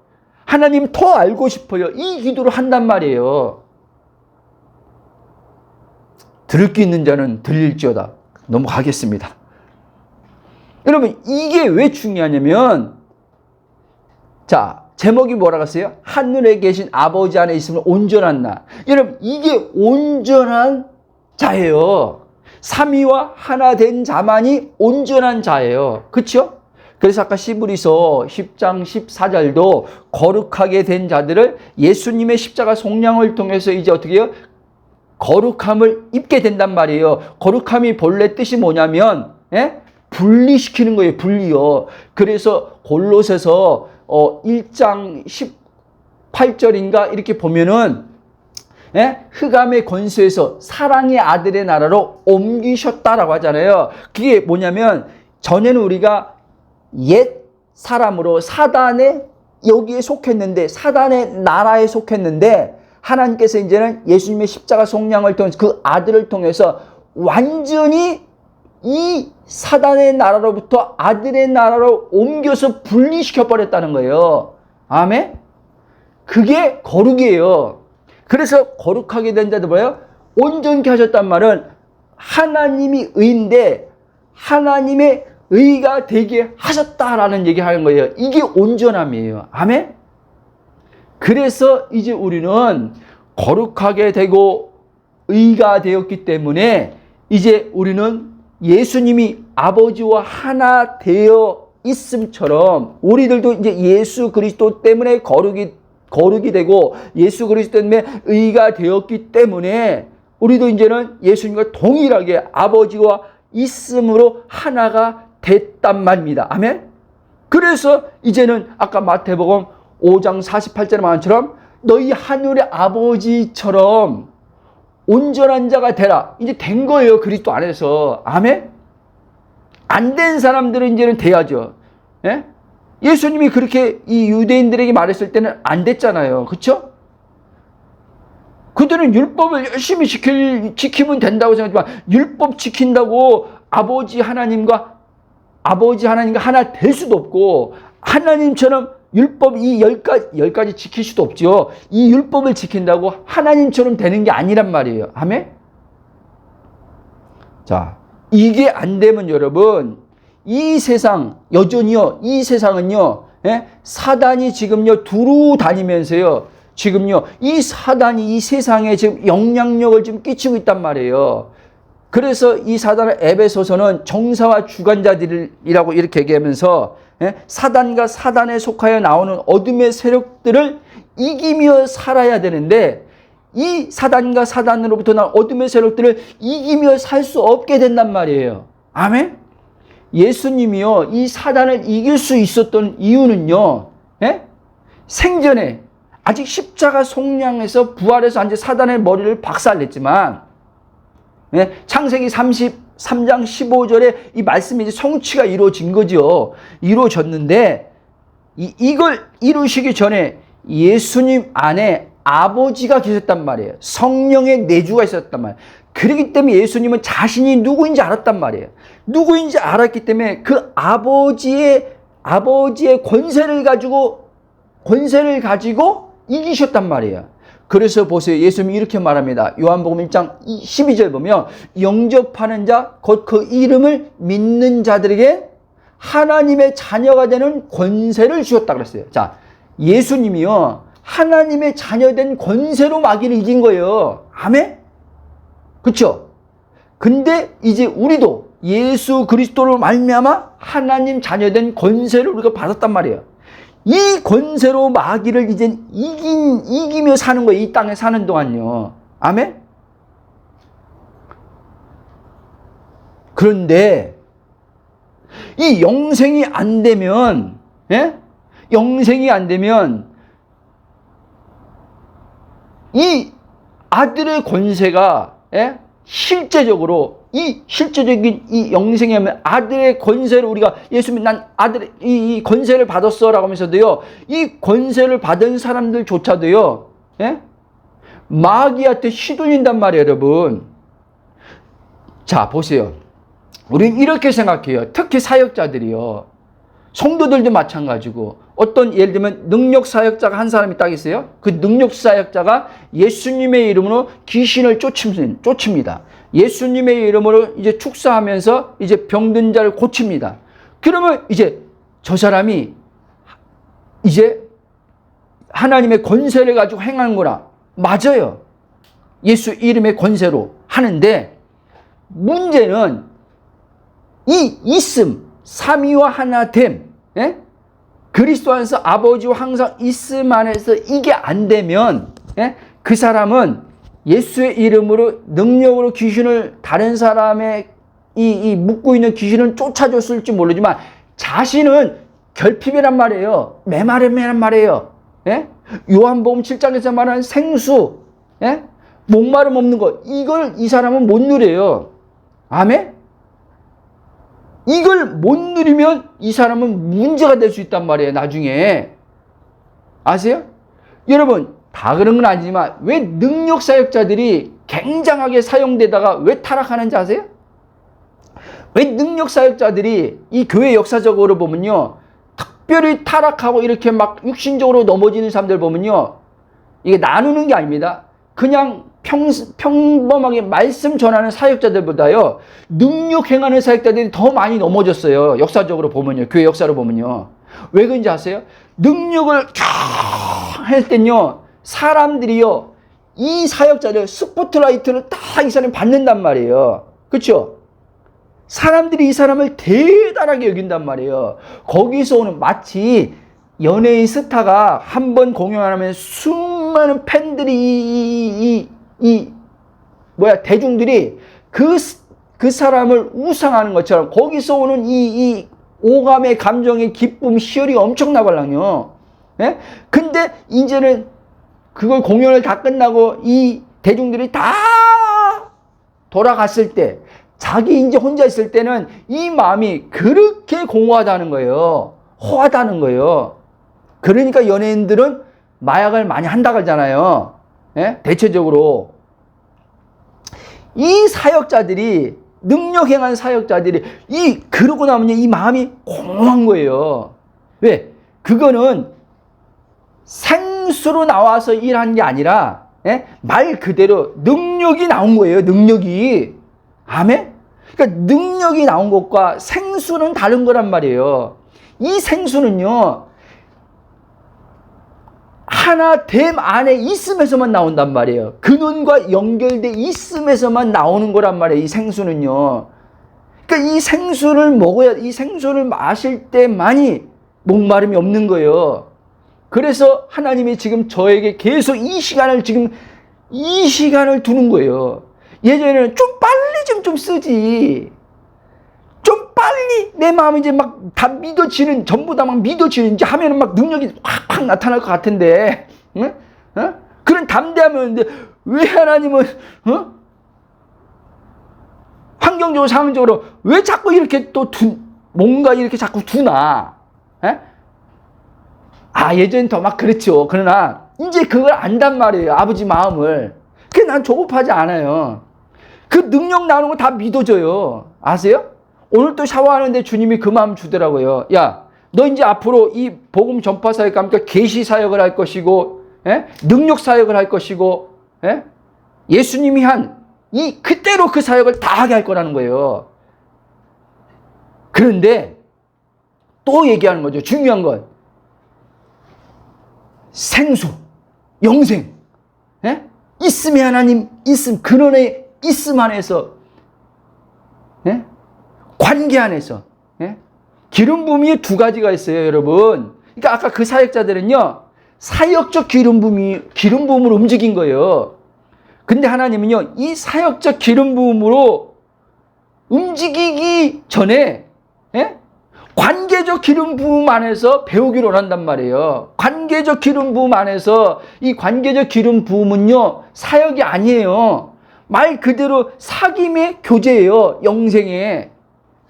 하나님 더 알고 싶어요. 이 기도를 한단 말이에요. 들을 게 있는 자는 들릴지어다. 넘어가겠습니다. 여러분, 이게 왜 중요하냐면, 자, 제목이 뭐라고 했어요? 하늘에 계신 아버지 안에 있으면 온전한 나. 여러분, 이게 온전한 자예요. 삼위와 하나 된 자만이 온전한 자예요. 그렇죠? 그래서 아까 시브리서 10장 14절도 거룩하게 된 자들을 예수님의 십자가 속량을 통해서 이제 어떻게 해요? 거룩함을 입게 된단 말이에요. 거룩함이 본래 뜻이 뭐냐면, 예? 분리시키는 거예요. 분리요. 그래서 골로새서 1장 18절인가 이렇게 보면은, 예? 흑암의 권세에서 사랑의 아들의 나라로 옮기셨다라고 하잖아요. 그게 뭐냐면, 전에는 우리가 옛 사람으로 사단의 여기에 속했는데, 사단의 나라에 속했는데, 하나님께서 이제는 예수님의 십자가 속량을 통해서 그 아들을 통해서 완전히 이 사단의 나라로부터 아들의 나라로 옮겨서 분리시켜 버렸다는 거예요. 아멘? 그게 거룩이에요. 그래서 거룩하게 된 자들 뭐예요? 온전케 하셨단 말은 하나님이 의인데 하나님의 의가 되게 하셨다라는 얘기하는 거예요. 이게 온전함이에요. 아멘? 그래서 이제 우리는 거룩하게 되고 의가 되었기 때문에 이제 우리는 예수님이 아버지와 하나 되어 있음처럼 우리들도 이제 예수 그리스도 때문에 거룩이 되고 예수 그리스도 때문에 의가 되었기 때문에 우리도 이제는 예수님과 동일하게 아버지와 있음으로 하나가 됐단 말입니다. 아멘? 그래서 이제는 아까 마태복음 5장 48절의 말처럼 너희 하늘의 아버지처럼 온전한 자가 되라. 이제 된 거예요. 그리스도 안에서. 아멘? 안 된 사람들은 이제는 돼야죠. 예? 예수님이 그렇게 이 유대인들에게 말했을 때는 안 됐잖아요. 그렇죠? 그들은 율법을 열심히 지키면 된다고 생각하지만 율법 지킨다고 아버지 하나님과 하나 될 수도 없고 하나님처럼 율법 이 10가지 지킬 수도 없죠. 이 율법을 지킨다고 하나님처럼 되는 게 아니란 말이에요. 아멘? 자, 이게 안 되면 여러분, 이 세상, 여전히요, 이 세상은요, 예? 사단이 지금요, 두루 다니면서요, 지금요, 이 사단이 이 세상에 지금 영향력을 좀 끼치고 있단 말이에요. 그래서 이 사단을 에베소서는 정사와 주관자들이라고 이렇게 얘기하면서 사단과 사단에 속하여 나오는 어둠의 세력들을 이기며 살아야 되는데 이 사단과 사단으로부터 나온 어둠의 세력들을 이기며 살 수 없게 된단 말이에요. 아멘? 예수님이요, 이 사단을 이길 수 있었던 이유는요, 생전에 아직 십자가 속량에서 부활해서 이제 사단의 머리를 박살냈지만 창세기 33장 15절에 이 말씀이 이제 성취가 이루어진 거죠. 이루어졌는데 이걸 이루시기 전에 예수님 안에 아버지가 계셨단 말이에요. 성령의 내주가 있었단 말이에요. 그렇기 때문에 예수님은 자신이 누구인지 알았단 말이에요. 누구인지 알았기 때문에 그 아버지의 권세를 가지고 이기셨단 말이에요. 그래서 보세요. 예수님이 이렇게 말합니다. 요한복음 1장 12절 보면 영접하는 자, 곧 그 이름을 믿는 자들에게 하나님의 자녀가 되는 권세를 주셨다 그랬어요. 자, 예수님이요, 하나님의 자녀된 권세로 마귀를 이긴 거예요. 아멘? 그렇죠? 근데 이제 우리도 예수 그리스도로 말미암아 하나님 자녀된 권세를 우리가 받았단 말이에요. 이 권세로 마귀를 이제 이기며 사는 거예요. 이 땅에 사는 동안요. 아멘? 그런데 이 영생이 안 되면, 영생이 안 되면 이 아들의 권세가, 실제적으로 실제적인 이 영생이 하면 아들의 권세를 우리가 예수님 난 아들의 이 권세를 받았어라고 하면서도요, 이 권세를 받은 사람들조차도요, 마귀한테 휘둘린단 말이에요, 여러분. 자, 보세요. 우리는 이렇게 생각해요. 특히 사역자들이요. 성도들도 마찬가지고, 어떤 예를 들면 능력 사역자가 한 사람이 딱 있어요. 그 능력 사역자가 예수님의 이름으로 귀신을 쫓습니다. 예수님의 이름으로 이제 축사하면서 이제 병든 자를 고칩니다. 그러면 이제 저 사람이 이제 하나님의 권세를 가지고 행하는구나. 맞아요. 예수 이름의 권세로 하는데, 문제는 이 있음, 삼위와 하나됨, 그리스도 안에서 아버지와 항상 있음 안에서 이게 안 되면, 그 사람은 예수의 이름으로 능력으로 귀신을, 다른 사람의 이 묶고 있는 귀신을 쫓아줬을지 모르지만 자신은 결핍이란 말이에요. 메마름이란 말이에요. 요한복음 7장에서 말하는 생수, 목마름 없는 것, 이걸 이 사람은 못 누려요. 아멘? 이걸 못 누리면 이 사람은 문제가 될 수 있단 말이에요, 나중에. 아세요? 여러분, 다 그런 건 아니지만 왜 능력 사역자들이 굉장하게 사용되다가 왜 타락하는지 아세요? 왜 능력 사역자들이 이 교회 역사적으로 보면요, 특별히 타락하고 이렇게 막 육신적으로 넘어지는 사람들 보면요, 이게 나누는 게 아닙니다. 그냥 평범하게 말씀 전하는 사역자들보다요, 능력 행하는 사역자들이 더 많이 넘어졌어요. 역사적으로 보면요. 교회 역사로 보면요. 왜 그런지 아세요? 능력을 할 땐요, 사람들이요, 이 사역자들 스포트라이트를 다 이 사람이 받는단 말이에요. 그렇죠? 사람들이 이 사람을 대단하게 여긴단 말이에요. 거기서 오는, 마치 연예인 스타가 한 번 공연하면 수많은 팬들이 대중들이 그 사람을 우상하는 것처럼 거기서 오는 이 오감의 감정의 기쁨, 희열이 엄청나걸랑요. 근데 이제는 그걸 공연을 다 끝나고 이 대중들이 다 돌아갔을 때, 자기 이제 혼자 있을 때는 이 마음이 그렇게 공허하다는 거예요. 허하다는 거예요. 그러니까 연예인들은 마약을 많이 한다고 하잖아요. 대체적으로. 이 사역자들이, 능력 행한 사역자들이, 그러고 나면 이 마음이 공허한 거예요. 왜? 그거는 생수로 나와서 일한 게 아니라, 말 그대로 능력이 나온 거예요, 능력이. 아멘? 그러니까 능력이 나온 것과 생수는 다른 거란 말이에요. 이 생수는요, 하나됨 안에 있음에서만 나온단 말이에요. 근원과 연결돼 있음에서만 나오는 거란 말이에요, 이 생수는요. 그러니까 이 생수를 먹어야, 이 생수를 마실 때만이 목마름이 없는 거예요. 그래서 하나님이 지금 저에게 계속 이 시간을 두는 거예요. 예전에는 좀 빨리 좀 쓰지. 좀 빨리 내 마음이 이제 막 다 믿어지는, 전부 다 막 믿어지는, 이제 하면은 막 능력이 확 나타날 것 같은데, 응? 그런 담대하면, 왜 하나님은, 환경적으로, 상황적으로, 왜 자꾸 이렇게 뭔가 이렇게 자꾸 두나? 예전엔 더 막 그랬죠. 그러나, 이제 그걸 안단 말이에요. 아버지 마음을. 그게 난 조급하지 않아요. 그 능력 나오는 거 다 믿어져요. 아세요? 오늘 또 샤워하는데 주님이 그 마음 주더라고요. 야, 너 이제 앞으로 이 복음 전파 사역과 함께 계시 사역을 할 것이고, 능력 사역을 할 것이고, 예수님이 한 그때로 그 사역을 다 하게 할 거라는 거예요. 그런데 또 얘기하는 거죠. 중요한 건 생수, 영생, 있음의 하나님, 있음, 근원의 있음 안에서 관계 안에서. 예? 기름 부음이 두 가지가 있어요, 여러분. 그러니까 아까 그 사역자들은요, 사역적 기름 부음으로 움직인 거예요. 근데 하나님은요, 이 사역적 기름 부음으로 움직이기 전에, 예? 관계적 기름 부음 안에서 배우기를 원한단 말이에요. 관계적 기름 부음 안에서 이 관계적 기름 부음은요, 사역이 아니에요. 말 그대로 사귐의 교제예요. 영생의.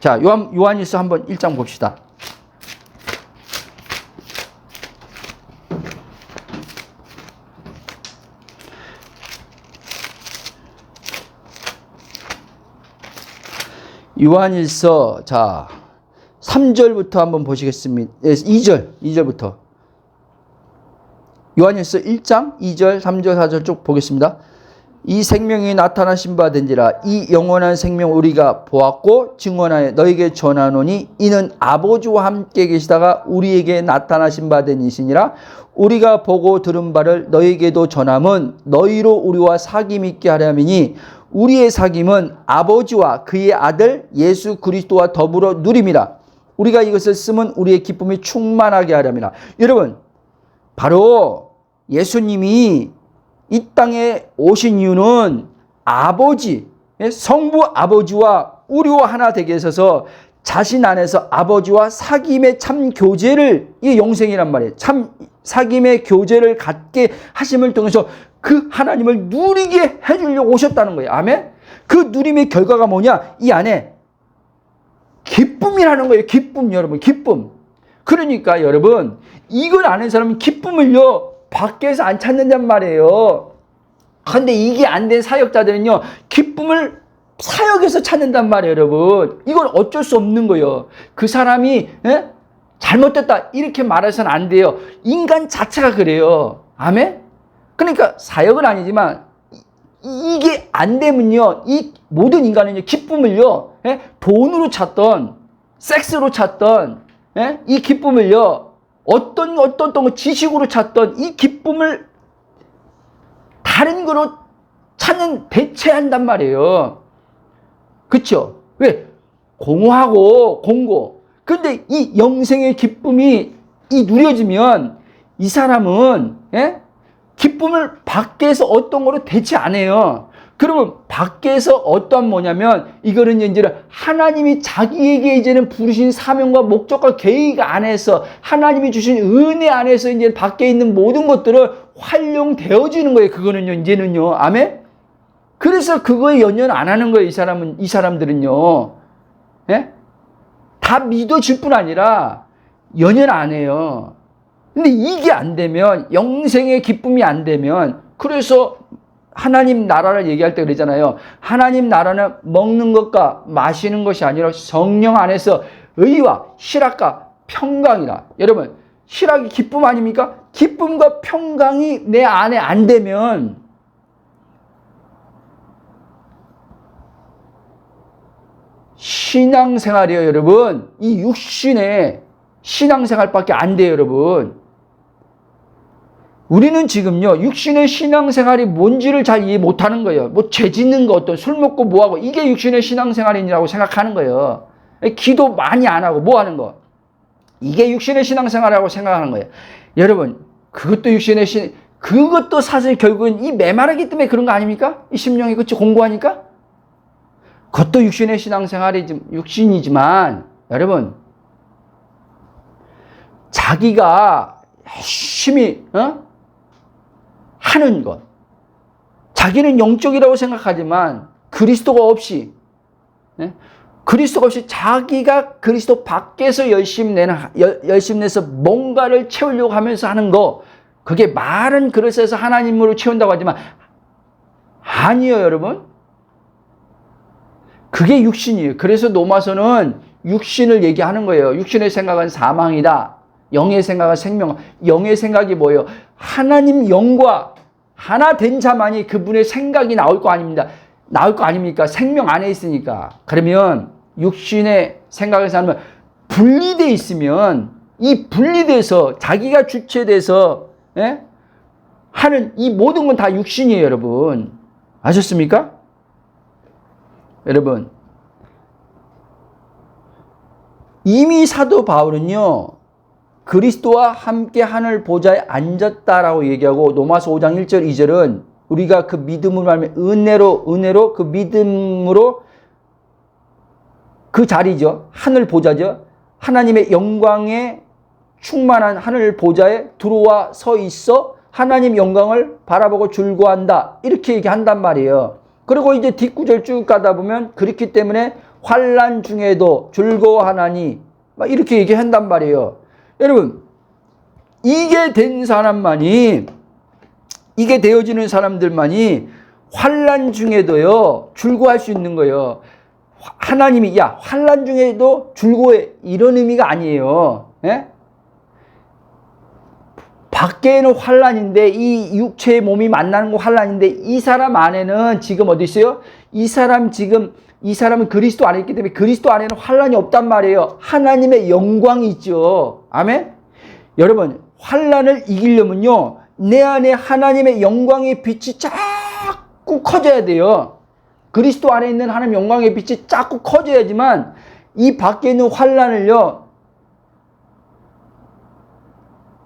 자, 요한일서 한번 1장 봅시다. 요한일서, 자, 3절부터 한번 보시겠습니다. 2절부터. 요한일서 1장 2절, 3절, 4절 쭉 보겠습니다. 이 생명이 나타나신 바 된지라 이 영원한 생명 우리가 보았고 증언하여 너에게 전하노니 이는 아버지와 함께 계시다가 우리에게 나타나신 바 된 이시니라. 우리가 보고 들은 바를 너에게도 전함은 너희로 우리와 사귐 있게 하려 함이니 우리의 사귐은 아버지와 그의 아들 예수 그리스도와 더불어 누림이라. 우리가 이것을 쓰면 우리의 기쁨이 충만하게 하려 함이라. 여러분, 바로 예수님이 이 땅에 오신 이유는 아버지, 성부 아버지와 우리와 하나 되게 하셔서 자신 안에서 아버지와 사귐의 참 교제를, 이게 영생이란 말이에요. 참 사귐의 교제를 갖게 하심을 통해서 그 하나님을 누리게 해주려고 오셨다는 거예요. 아멘? 그 누림의 결과가 뭐냐? 이 안에 기쁨이라는 거예요. 기쁨, 여러분. 기쁨. 그러니까 여러분, 이걸 아는 사람은 기쁨을요, 밖에서 안 찾는단 말이에요. 근데 이게 안 된 사역자들은요, 기쁨을 사역에서 찾는단 말이에요, 여러분. 이건 어쩔 수 없는 거예요. 그 사람이 잘못됐다 이렇게 말해서는 안 돼요. 인간 자체가 그래요. 아멘? 그러니까 사역은 아니지만 이게 안 되면요, 이 모든 인간은요, 기쁨을요, 돈으로 찾던 섹스로 찾던 이 기쁨을요, 어떤 지식으로 찾던 이 기쁨을 다른 거로 찾는 대체한단 말이에요. 그쵸? 왜? 공허하고 공고. 근데 이 영생의 기쁨이 누려지면 이 사람은 기쁨을 밖에서 어떤 거로 대체 안 해요. 그러면 밖에서 어떤 뭐냐면 이거는 이제 하나님이 자기에게 이제는 부르신 사명과 목적과 계획 안에서 하나님이 주신 은혜 안에서 이제 밖에 있는 모든 것들을 활용되어지는 거예요. 그거는요, 이제는요. 아멘? 그래서 그거에 연연 안 하는 거예요. 이 사람들은요. 예? 다 믿어질 뿐 아니라 연연 안 해요. 근데 이게 안 되면, 영생의 기쁨이 안 되면, 그래서 하나님 나라를 얘기할 때 그러잖아요. 하나님 나라는 먹는 것과 마시는 것이 아니라 성령 안에서 의와 실학과 평강이라. 여러분, 실학이 기쁨 아닙니까? 기쁨과 평강이 내 안에 안 되면 신앙생활이에요, 여러분. 이 육신의 신앙생활밖에 안 돼요, 여러분. 우리는 지금요, 육신의 신앙생활이 뭔지를 잘 이해 못하는 거예요. 뭐 죄 짓는 거, 어떤 술 먹고 뭐하고, 이게 육신의 신앙생활이라고 생각하는 거예요. 기도 많이 안 하고 뭐 하는 거, 이게 육신의 신앙생활이라고 생각하는 거예요. 여러분, 그것도 사실 결국은 이 메마르기 때문에 그런 거 아닙니까? 이 심령이 그치 공부하니까? 그것도 육신의 육신이지만, 여러분, 자기가 열심히, 하는 것. 자기는 영적이라고 생각하지만, 그리스도가 없이 자기가 그리스도 밖에서 열심히 내서 뭔가를 채우려고 하면서 하는 거, 그게 말은 그릇에서 하나님으로 채운다고 하지만, 아니에요, 여러분. 그게 육신이에요. 그래서 로마서는 육신을 얘기하는 거예요. 육신의 생각은 사망이다. 영의 생각은 생명. 영의 생각이 뭐예요? 하나님 영과 하나 된 자만이 그분의 생각이 나올 거 아닙니까? 생명 안에 있으니까. 그러면 육신의 생각에서 하면 분리되어 있으면, 이 분리돼서 자기가 주체돼서 하는 이 모든 건 다 육신이에요, 여러분. 아셨습니까? 여러분, 이미 사도 바울은요, 그리스도와 함께 하늘 보좌에 앉았다라고 얘기하고, 로마서 5장 1절 2절은 우리가 그 믿음으로 하면 은혜로 그 믿음으로 그 자리죠. 하늘 보좌죠. 하나님의 영광에 충만한 하늘 보좌에 들어와 서 있어 하나님 영광을 바라보고 즐거워한다. 이렇게 얘기한단 말이에요. 그리고 이제 뒷구절 쭉 가다 보면 그렇기 때문에 환난 중에도 즐거워하나니 막 이렇게 얘기한단 말이에요. 여러분, 이게 된 사람만이, 이게 되어지는 사람들만이 환난 중에도요 즐거워할 수 있는 거예요. 하나님이 야 환난 중에도 즐거워해 이런 의미가 아니에요. 예? 밖에는 환난인데 이 육체의 몸이 만나는 거 환난인데 이 사람 안에는 지금 어디 있어요? 이 사람은 그리스도 안에 있기 때문에 그리스도 안에는 환난이 없단 말이에요. 하나님의 영광이 있죠. 아멘? 여러분, 환난을 이기려면요 내 안에 하나님의 영광의 빛이 자꾸 커져야 돼요. 그리스도 안에 있는 하나님 영광의 빛이 자꾸 커져야지만 이 밖에 있는 환난을요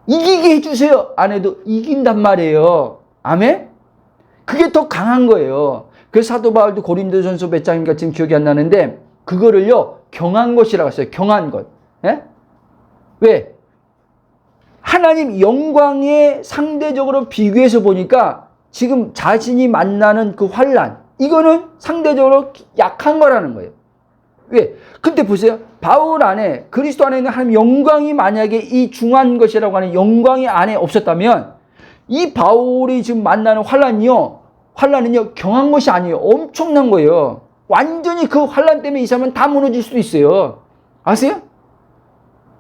이기게 해주세요. 안 해도 이긴단 말이에요. 아멘? 그게 더 강한 거예요. 그래서 사도 바울도 고린도전서 몇 장인가 지금 기억이 안 나는데 그거를요 경한 것이라고 했어요. 경한 것. 예? 왜? 하나님 영광에 상대적으로 비교해서 보니까 지금 자신이 만나는 그 환난, 이거는 상대적으로 약한 거라는 거예요. 왜? 근데 보세요. 바울 안에, 그리스도 안에 있는 하나님 영광이 만약에 이 중한 것이라고 하는 영광이 안에 없었다면 이 바울이 지금 만나는 환난은요 경한 것이 아니에요. 엄청난 거예요. 완전히 그 환난 때문에 이 사람은 다 무너질 수도 있어요. 아세요?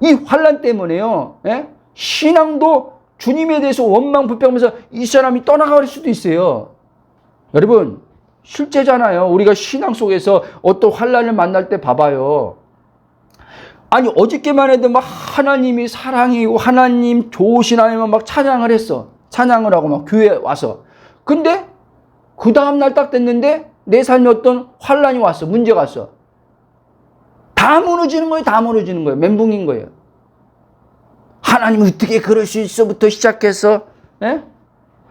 이 환난 때문에요. 예? 신앙도 주님에 대해서 원망 불평하면서 이 사람이 떠나갈 수도 있어요. 여러분, 실제잖아요. 우리가 신앙 속에서 어떤 환난을 만날 때 봐봐요. 아니 어저께만 해도 막 하나님이 사랑이고 하나님 좋으신 하나님을 막 찬양을 했어. 찬양을 하고 막 교회에 와서. 근데 그 다음날 딱 됐는데 내 삶에 어떤 환난이 왔어. 문제가 왔어. 다 무너지는 거예요. 다 무너지는 거예요. 멘붕인 거예요. 하나님 어떻게 그럴 수 있어부터 시작해서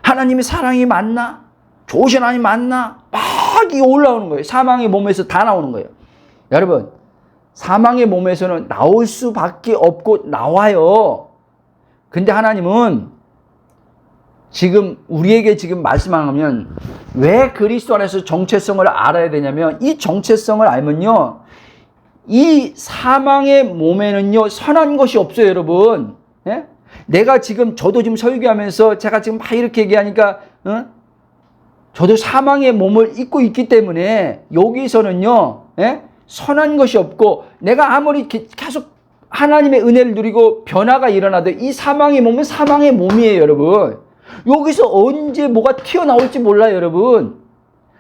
하나님의 사랑이 맞나? 좋으신 하나님 맞나? 막 이 올라오는 거예요. 사망의 몸에서 다 나오는 거예요. 여러분, 사망의 몸에서는 나올 수밖에 없고 나와요. 근데 하나님은 지금 우리에게 지금 말씀하면 왜 그리스도 안에서 정체성을 알아야 되냐면 이 정체성을 알면요. 이 사망의 몸에는요 선한 것이 없어요, 여러분. 예? 내가 지금 저도 지금 설교하면서 제가 지금 막 이렇게 얘기하니까 저도 사망의 몸을 입고 있기 때문에 여기서는요 선한 것이 없고 내가 아무리 계속 하나님의 은혜를 누리고 변화가 일어나도 이 사망의 몸은 사망의 몸이에요, 여러분. 여기서 언제 뭐가 튀어나올지 몰라요, 여러분.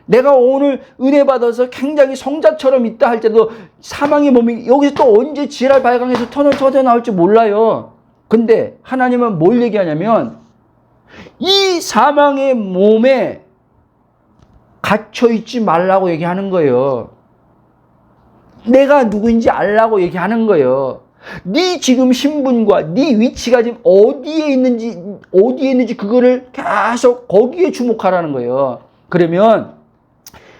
내가 오늘 은혜 받아서 굉장히 성자처럼 있다 할 때도 사망의 몸이 여기서 또 언제 지랄 발광해서 터져나올지 몰라요. 근데 하나님은 뭘 얘기하냐면 이 사망의 몸에 갇혀있지 말라고 얘기하는 거예요. 내가 누구인지 알라고 얘기하는 거예요. 네 지금 신분과 네 위치가 지금 어디에 있는지 그거를 계속 거기에 주목하라는 거예요. 그러면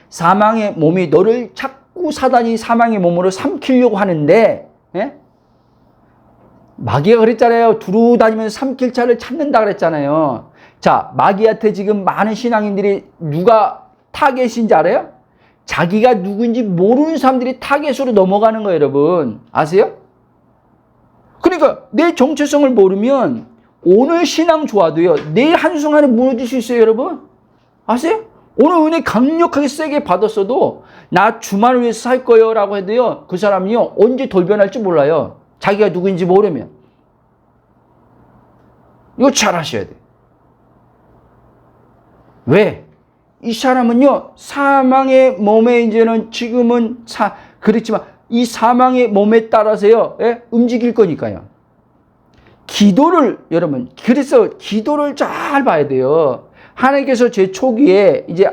사망의 몸이 너를 자꾸 사단이 사망의 몸으로 삼키려고 하는데 마귀가 그랬잖아요. 두루 다니면서 삼킬 자를 찾는다 그랬잖아요. 자, 마귀한테 지금 많은 신앙인들이 누가 타겟인지 알아요? 자기가 누구인지 모르는 사람들이 타겟으로 넘어가는 거예요, 여러분. 아세요? 그러니까 내 정체성을 모르면 오늘 신앙 좋아도요, 내일 한순간에 무너질 수 있어요, 여러분. 아세요? 오늘 은혜 강력하게 세게 받았어도 나 주만을 위해서 살 거예요 라고 해도요, 그 사람이요 언제 돌변할지 몰라요. 자기가 누구인지 모르면. 이거 잘 아셔야 돼요. 왜? 이 사람은요 사망의 몸에 이제는 지금은 그렇지만 이 사망의 몸에 따라서요 움직일 거니까요. 기도를 여러분, 그래서 기도를 잘 봐야 돼요. 하나님께서 제 초기에 이제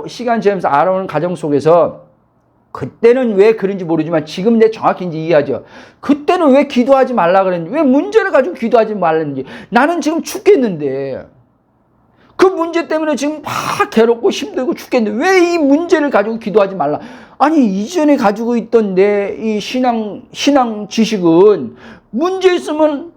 시간 지나면서 알아오는 과정 속에서 그때는 왜 그런지 모르지만 지금 내 정확히 이제 이해하죠. 그때는 왜 기도하지 말라 그랬는지, 왜 문제를 가지고 기도하지 말랬는지. 나는 지금 죽겠는데, 그 문제 때문에 지금 막 괴롭고 힘들고 죽겠는데 왜 이 문제를 가지고 기도하지 말라. 아니, 이전에 가지고 있던 내 이 신앙 지식은 문제 있으면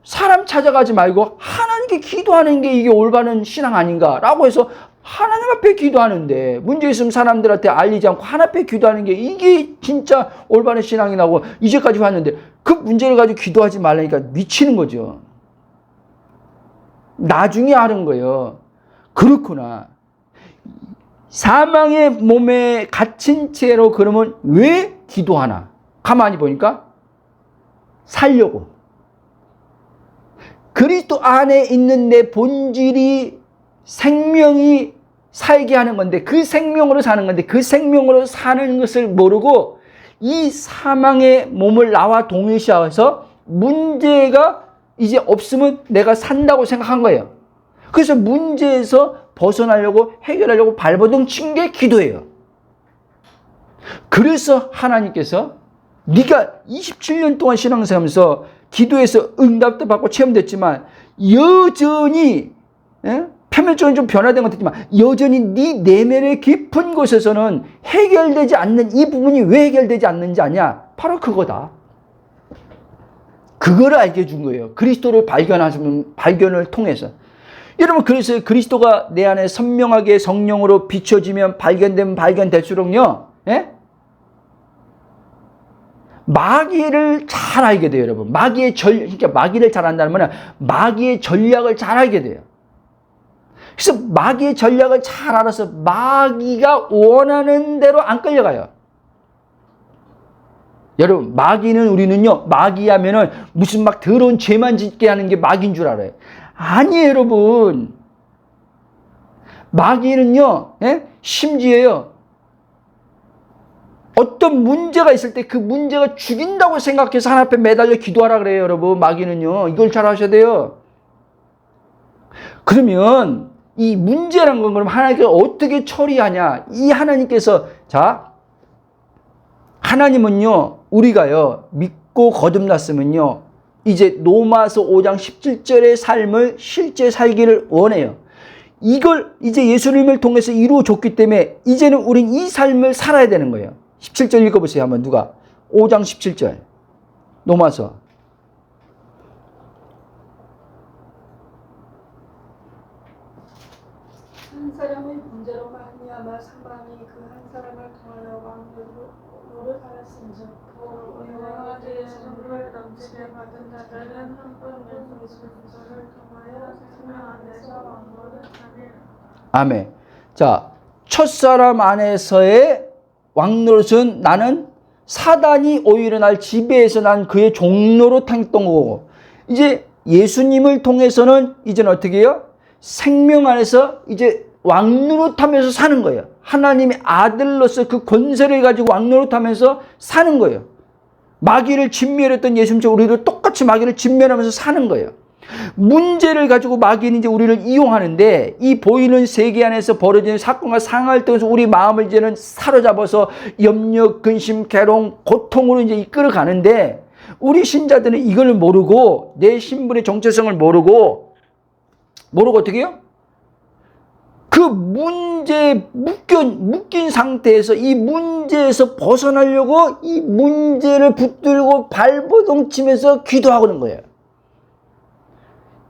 사람 찾아가지 말고 하나님께 기도하는 게 이게 올바른 신앙 아닌가라고 해서 하나님 앞에 기도하는데, 문제 있으면 사람들한테 알리지 않고 하나님 앞에 기도하는 게 이게 진짜 올바른 신앙이라고 이제까지 왔는데, 그 문제를 가지고 기도하지 말라니까 미치는 거죠. 나중에 아는 거예요. 그렇구나. 사망의 몸에 갇힌 채로 그러면 왜 기도하나? 가만히 보니까 살려고. 그리스도 안에 있는 내 본질이 생명이 살게 하는 건데, 그 생명으로 사는 건데, 그 생명으로 사는 것을 모르고 이 사망의 몸을 나와 동일시해서 문제가 이제 없으면 내가 산다고 생각한 거예요. 그래서 문제에서 벗어나려고 해결하려고 발버둥 친 게 기도예요. 그래서 하나님께서 네가 27년 동안 신앙생활하면서 기도해서 응답도 받고 체험됐지만 여전히 표면적으로 좀 변화된 것 같지만 여전히 네 내면의 깊은 곳에서는 해결되지 않는 이 부분이 왜 해결되지 않는지 아냐? 바로 그거다. 그거를 알게 해준 거예요. 그리스도를 발견을 통해서. 여러분, 그래서 그리스도가 내 안에 선명하게 성령으로 비춰지면 발견되면 발견될수록요, 마귀를 잘 알게 돼요, 여러분. 그러니까 마귀를 잘 안다는 말은 마귀의 전략을 잘 알게 돼요. 그래서 마귀의 전략을 잘 알아서 마귀가 원하는 대로 안 끌려가요. 여러분, 우리는요, 마귀 하면은 무슨 막 더러운 죄만 짓게 하는 게 마귀인 줄 알아요. 아니에요, 여러분. 마귀는요, 심지어요, 어떤 문제가 있을 때 그 문제가 죽인다고 생각해서 하나님 앞에 매달려 기도하라 그래요, 여러분. 마귀는요, 이걸 잘 아셔야 돼요. 그러면 이 문제란 건 그럼 하나님께서 어떻게 처리하냐? 이 하나님께서, 자, 하나님은요, 우리가요, 믿고 거듭났으면요, 이제 로마서 5장 17절의 삶을 실제 살기를 원해요. 이걸 이제 예수님을 통해서 이루어줬기 때문에 이제는 우린 이 삶을 살아야 되는 거예요. 17절 읽어보세요. 한번 누가. 5장 17절. 로마서. 한 사람의 문제로 말미암아 사망이 그 한 사람을 통하여 왕노릇 하였은즉 또 의와 죄를 넘치게 받은 자들은 한번 예수 그리스도를 통하여 생명 안에서 왕노릇하리라. 아멘. 자, 첫사람 안에서의 왕노릇은 나는 사단이 오히려 날 지배해서 난 그의 종노릇 했던 거고, 이제 예수님을 통해서는 이제는 어떻게 해요? 생명 안에서 이제 왕노릇하면서 사는 거예요. 하나님의 아들로서 그 권세를 가지고 왕노릇하면서 사는 거예요. 마귀를 진멸했던 예수님처럼 우리도 똑같이 마귀를 진멸하면서 사는 거예요. 문제를 가지고 마귀는 이제 우리를 이용하는데, 이 보이는 세계 안에서 벌어지는 사건과 상황을 통해서 우리 마음을 이제는 사로잡아서 염려, 근심, 괴로움, 고통으로 이제 이끌어 가는데, 우리 신자들은 이걸 모르고, 내 신분의 정체성을 모르고 어떻게 해요? 그 문제에 묶인 상태에서 이 문제에서 벗어나려고 이 문제를 붙들고 발버둥 치면서 기도하고는 거예요.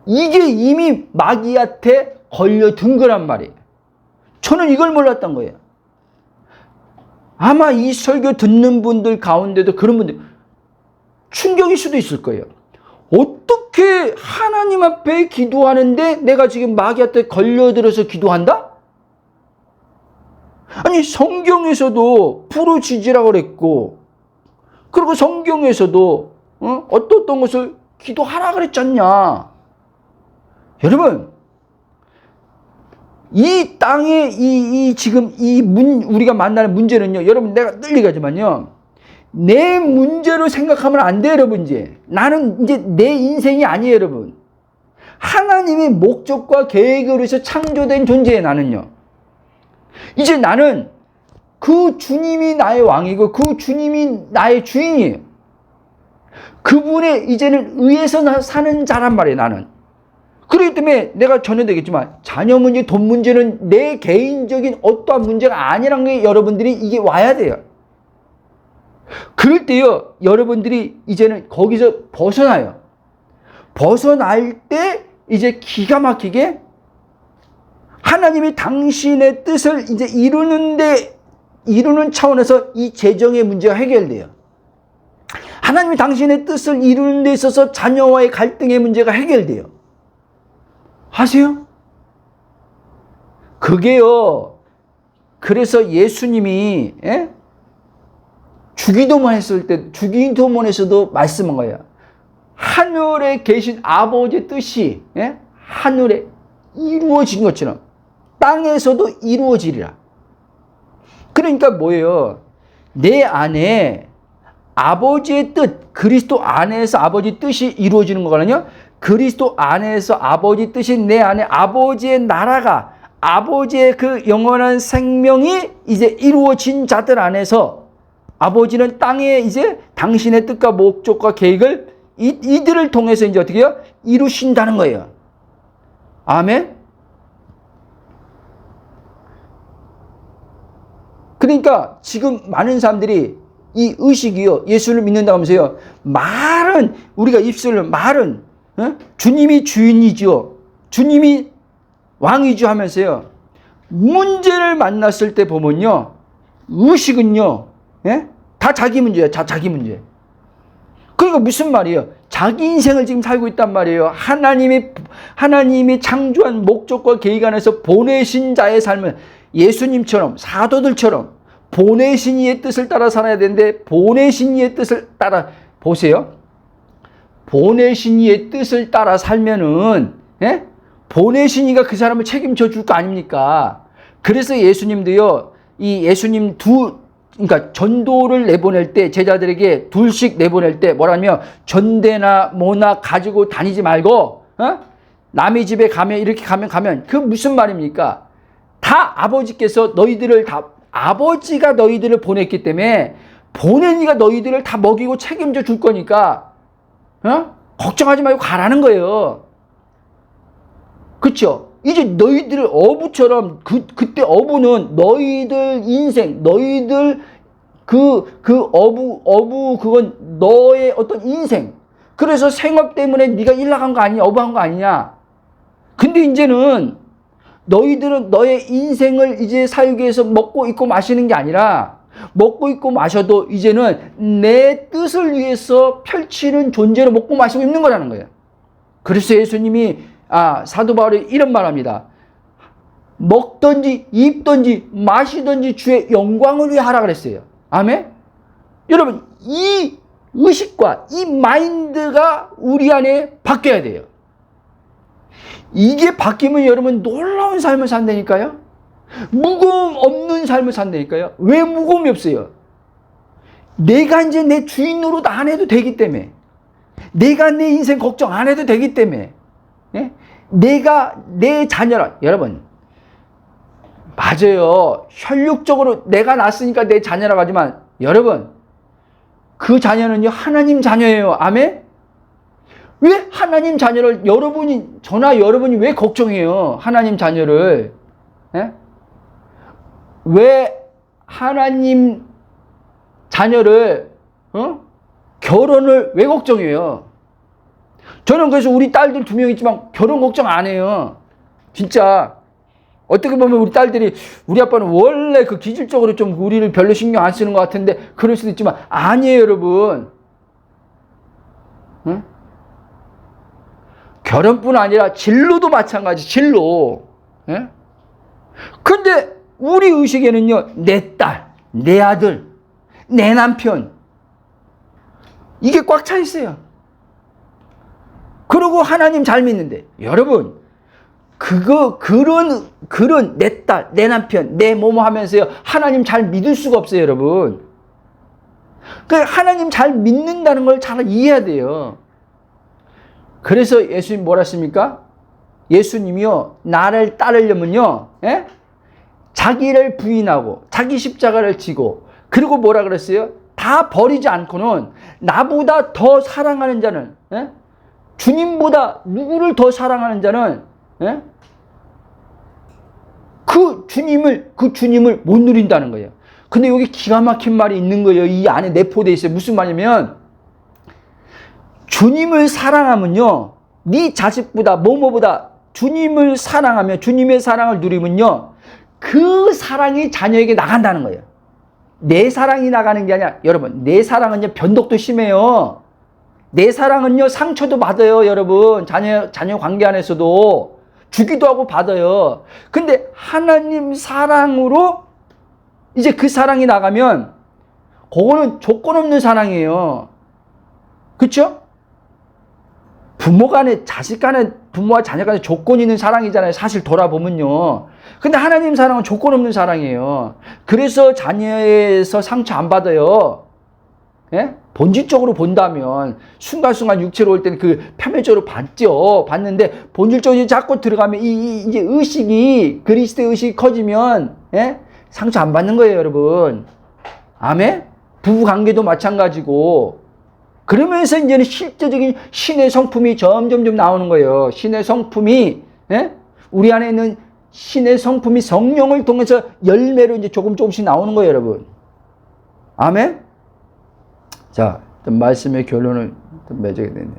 이게 이미 마귀한테 걸려든 거란 말이에요. 저는 이걸 몰랐던 거예요. 아마 이 설교 듣는 분들 가운데도 그런 분들 충격일 수도 있을 거예요. 어떻게 하나님 앞에 기도하는데 내가 지금 마귀한테 걸려들어서 기도한다? 아니, 성경에서도 부르짖으라고 그랬고, 그리고 성경에서도 어떤 것을 기도하라 그랬잖냐. 여러분, 이 땅에 지금 우리가 만나는 문제는요, 여러분, 내가 늘 얘기하지만요, 내 문제로 생각하면 안 돼요, 여러분. 이제 나는 이제 내 인생이 아니에요, 여러분. 하나님의 목적과 계획으로 해서 창조된 존재예요, 나는요. 이제 나는 그 주님이 나의 왕이고 그 주님이 나의 주인이에요. 그분의 이제는 의해서 사는 자란 말이에요, 나는. 그렇기 때문에 내가 전에도 얘기했지만 자녀 문제, 돈 문제는 내 개인적인 어떠한 문제가 아니라는 게 여러분들이 이게 와야 돼요. 그럴 때요, 여러분들이 이제는 거기서 벗어나요. 벗어날 때 이제 기가 막히게 하나님이 당신의 뜻을 이제 이루는 차원에서 이 재정의 문제가 해결돼요. 하나님이 당신의 뜻을 이루는 데 있어서 자녀와의 갈등의 문제가 해결돼요. 아세요? 그게요, 그래서 예수님이 주기도문에서도 말씀한 거예요. 하늘에 계신 아버지의 뜻이 하늘에 이루어진 것처럼 땅에서도 이루어지리라. 그러니까 뭐예요? 내 안에 아버지의 뜻, 그리스도 안에서 아버지 뜻이 이루어지는 거거든요. 그리스도 안에서 아버지 뜻이 내 안에 아버지의 나라가, 아버지의 그 영원한 생명이 이제 이루어진 자들 안에서 아버지는 땅에 이제 당신의 뜻과 목적과 계획을 이들을 통해서 이제 어떻게 해요? 이루신다는 거예요. 아멘? 그러니까 지금 많은 사람들이 이 의식이요, 예수를 믿는다고 하면서요, 말은, 우리가 입술로 말은, 주님이 주인이죠, 주님이 왕이죠 하면서요, 문제를 만났을 때 보면요, 의식은요, 다 자기 문제예요. 다 자기 문제. 그러니까 무슨 말이에요? 자기 인생을 지금 살고 있단 말이에요. 하나님이 창조한 목적과 계획 안에서 보내신 자의 삶은 예수님처럼, 사도들처럼 보내신 이의 뜻을 따라 살아야 되는데, 보내신 이의 뜻을 따라, 보세요. 보내신 이의 뜻을 따라 살면은, 보내신 이가 그 사람을 책임져 줄 거 아닙니까? 그래서 예수님도요, 이 예수님 그러니까 전도를 내보낼 때, 제자들에게 둘씩 내보낼 때 뭐라며, 전대나 뭐나 가지고 다니지 말고, 남의 집에 가면, 이렇게 가면, 그 무슨 말입니까? 다 아버지께서 아버지가 너희들을 보냈기 때문에, 보낸 이가 너희들을 다 먹이고 책임져 줄 거니까, 걱정하지 말고 가라는 거예요. 그쵸? 이제 너희들 어부처럼, 그때 어부는 너희들 인생, 너희들 어부, 그건 너의 어떤 인생. 그래서 생업 때문에 네가 일 나간 거 아니냐, 어부한 거 아니냐. 근데 이제는 너희들은 너의 인생을 이제 살기 위해서 먹고 있고 마시는 게 아니라, 먹고 있고 마셔도 이제는 내 뜻을 위해서 펼치는 존재로 먹고 마시고 있는 거라는 거예요. 그래서 예수님이 사도 바울이 이런 말합니다. 먹든지 입든지 마시든지 주의 영광을 위해 하라 그랬어요. 아멘? 여러분, 이 의식과 이 마인드가 우리 안에 바뀌어야 돼요. 이게 바뀌면 여러분 놀라운 삶을 산다니까요. 무거움 없는 삶을 산다니까요. 왜 무거움이 없어요? 내가 이제 내 주인 노릇 안 해도 되기 때문에, 내가 내 인생 걱정 안 해도 되기 때문에, 내가 내 자녀라. 여러분, 맞아요. 혈육적으로 내가 낳았으니까 내 자녀라고 하지만, 여러분, 그 자녀는요, 하나님 자녀예요. 아멘? 왜 하나님 자녀를 여러분이 왜 걱정해요? 하나님 자녀를. 왜 하나님 자녀를, 결혼을 왜 걱정해요? 저는 그래서 우리 딸들 2명 있지만 결혼 걱정 안 해요. 진짜. 어떻게 보면 우리 딸들이, 우리 아빠는 원래 그 기질적으로 좀 우리를 별로 신경 안 쓰는 것 같은데 그럴 수도 있지만, 아니에요, 여러분. 결혼뿐 아니라 진로도 마찬가지, 진로. 근데 우리 의식에는요, 내 딸, 내 아들, 내 남편, 이게 꽉 차 있어요. 그리고 하나님 잘 믿는데, 여러분, 그런 내 딸, 내 남편, 내 뭐뭐 하면서요, 하나님 잘 믿을 수가 없어요, 여러분. 하나님 잘 믿는다는 걸 잘 이해해야 돼요. 그래서 예수님 뭐라 했습니까? 예수님이요, 나를 따르려면요, 자기를 부인하고 자기 십자가를 지고 그리고 뭐라 그랬어요? 다 버리지 않고는 나보다 더 사랑하는 자는 주님보다 누구를 더 사랑하는 자는 그 주님을 못 누린다는 거예요. 근데 여기 기가 막힌 말이 있는 거예요. 이 안에 내포되어 있어요. 무슨 말이냐면 주님을 사랑하면요, 네 자식보다 뭐뭐보다 주님을 사랑하면, 주님의 사랑을 누리면요, 그 사랑이 자녀에게 나간다는 거예요. 내 사랑이 나가는 게 아니라, 여러분, 내 사랑은요 변덕도 심해요. 내 사랑은요 상처도 받아요. 여러분, 자녀 관계 안에서도 주기도 하고 받아요. 근데 하나님 사랑으로 이제 그 사랑이 나가면 그거는 조건 없는 사랑이에요. 그렇죠? 부모 간에, 자식 간에, 부모와 자녀 간에 조건 있는 사랑이잖아요. 사실 돌아보면요. 근데 하나님 사랑은 조건 없는 사랑이에요. 그래서 자녀에서 상처 안 받아요. 예? 본질적으로 본다면 순간순간 육체로 올 때는 그 표면적으로 받죠. 받는데 본질적으로 자꾸 들어가면 이제 의식이, 그리스도의 의식이 커지면 상처 안 받는 거예요, 여러분. 아멘? 부부 관계도 마찬가지고. 그러면서 이제는 실제적인 신의 성품이 점점 나오는 거예요. 신의 성품이, 우리 안에 있는 신의 성품이 성령을 통해서 열매로 이제 조금씩 나오는 거예요, 여러분. 아멘? 자, 말씀의 결론을 맺게 됐네.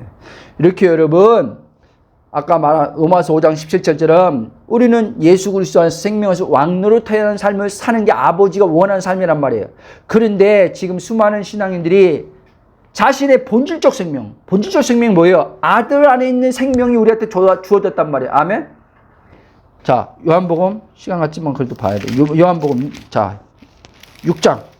이렇게 여러분, 아까 말한 로마서 5장 17절처럼 우리는 예수 그리스도 안에서 생명에서 왕노로 태어난 삶을 사는 게 아버지가 원하는 삶이란 말이에요. 그런데 지금 수많은 신앙인들이 자신의 본질적 생명이 뭐예요? 아들 안에 있는 생명이 우리한테 주어졌단 말이에요. 아멘? 자, 요한복음, 시간 같지만 그래도 봐야 돼. 요한복음, 자, 6장.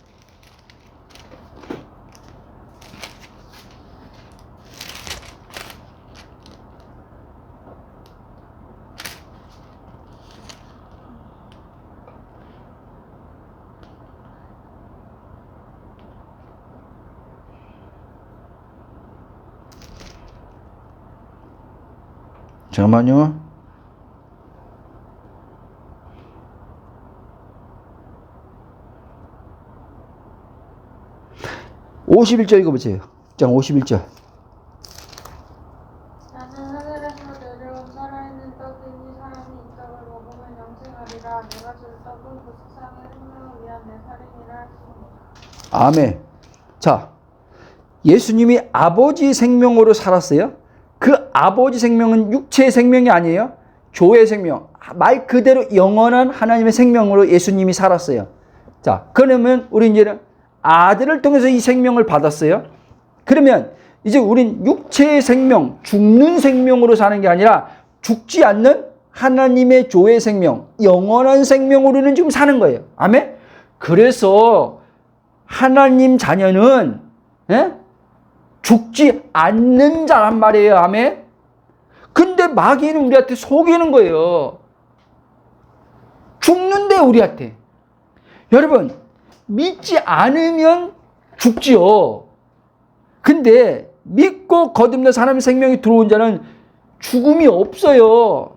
잠깐만요. 51절 읽어보세요. 6장 51절. 나는 하늘에서 내려온 살아있는 떡이니 사람이 이 떡을 먹으면 영생하리라. 내가 줄 떡은 그 세상의 생명을 위한 내 살이니라 하시니라. 아멘. 자, 예수님이 아버지 생명으로 살았어요. 그 아버지 생명은 육체의 생명이 아니에요. 조의 생명. 말 그대로 영원한 하나님의 생명으로 예수님이 살았어요. 자, 그러면 우리 이제는 아들을 통해서 이 생명을 받았어요. 그러면 이제 우린 육체의 생명, 죽는 생명으로 사는 게 아니라 죽지 않는 하나님의 조의 생명, 영원한 생명으로는 지금 사는 거예요. 아멘? 그래서 하나님 자녀는 죽지 않는 자란 말이에요. 아멘? 근데 마귀는 우리한테 속이는 거예요. 죽는데 우리한테. 여러분, 믿지 않으면 죽지요. 근데 믿고 거듭나 사람의 생명이 들어온 자는 죽음이 없어요.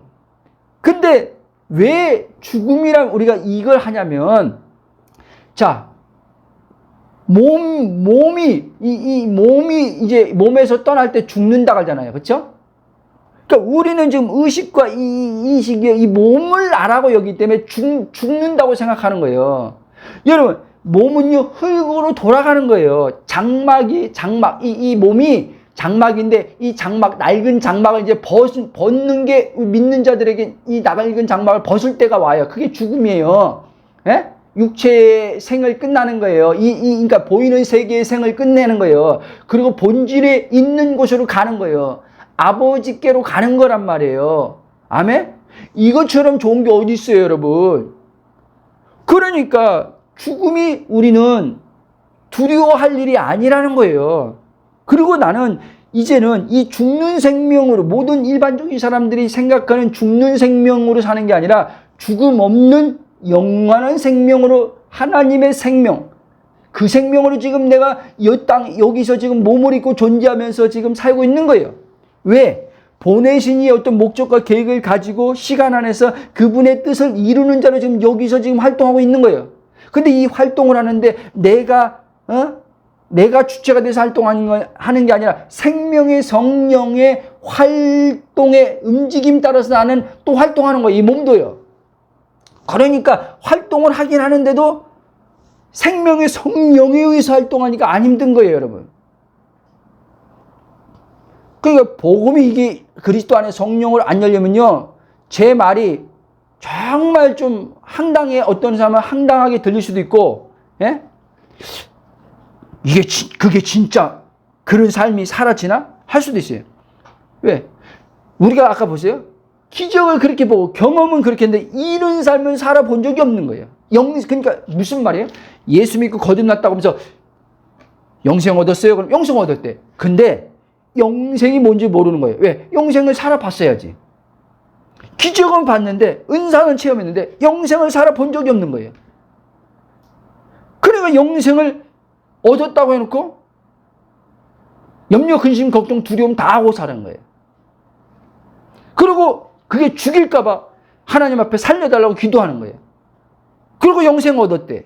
근데 왜 죽음이랑 우리가 이걸 하냐면, 자, 몸이 이제 몸에서 떠날 때 죽는다고 하잖아요. 그렇죠? 그러니까 우리는 지금 의식과 이 몸을 나라고 여기기 때문에 죽는다고 생각하는 거예요. 여러분, 몸은요 흙으로 돌아가는 거예요. 장막, 이 몸이 장막인데 이 장막, 낡은 장막을 이제 벗는 게 믿는 자들에게 이 낡은 장막을 벗을 때가 와요. 그게 죽음이에요. 예? 육체의 생을 끝나는 거예요. 그러니까 보이는 세계의 생을 끝내는 거예요. 그리고 본질에 있는 곳으로 가는 거예요. 아버지께로 가는 거란 말이에요. 아멘? 이것처럼 좋은 게 어디 있어요, 여러분? 그러니까 죽음이 우리는 두려워할 일이 아니라는 거예요. 그리고 나는 이제는 이 죽는 생명으로, 모든 일반적인 사람들이 생각하는 죽는 생명으로 사는 게 아니라 죽음 없는 영원한 생명으로, 하나님의 생명, 그 생명으로 지금 내가 여기서 지금 몸을 입고 존재하면서 지금 살고 있는 거예요. 왜? 보내신 이의 어떤 목적과 계획을 가지고 시간 안에서 그분의 뜻을 이루는 자로 지금 여기서 지금 활동하고 있는 거예요. 근데 이 활동을 하는데 내가 주체가 돼서 하는 게 아니라 생명의 성령의 활동의 움직임 따라서 나는 또 활동하는 거예요. 이 몸도요. 그러니까 활동을 하긴 하는데도 생명의 성령에 의해서 활동하니까 안 힘든 거예요, 여러분. 그러니까 복음이 이게 그리스도 안에 성령을 안 열려면요, 제 말이 정말 좀 황당해, 어떤 사람은 황당하게 들릴 수도 있고, 예? 그게 진짜 그런 삶이 사라지나? 할 수도 있어요. 왜? 우리가 아까 보세요. 기적을 그렇게 보고 경험은 그렇게 했는데 이런 삶을 살아본 적이 없는 거예요. 그러니까 무슨 말이에요? 예수 믿고 거듭났다고 하면서 영생 얻었어요? 그럼 영생 얻었대. 근데 영생이 뭔지 모르는 거예요. 왜? 영생을 살아봤어야지. 기적은 봤는데 은사는 체험했는데 영생을 살아본 적이 없는 거예요. 그러니까 영생을 얻었다고 해놓고 염려, 근심, 걱정, 두려움 다 하고 사는 거예요. 그리고 그게 죽일까 봐 하나님 앞에 살려달라고 기도하는 거예요. 그리고 영생 얻었대.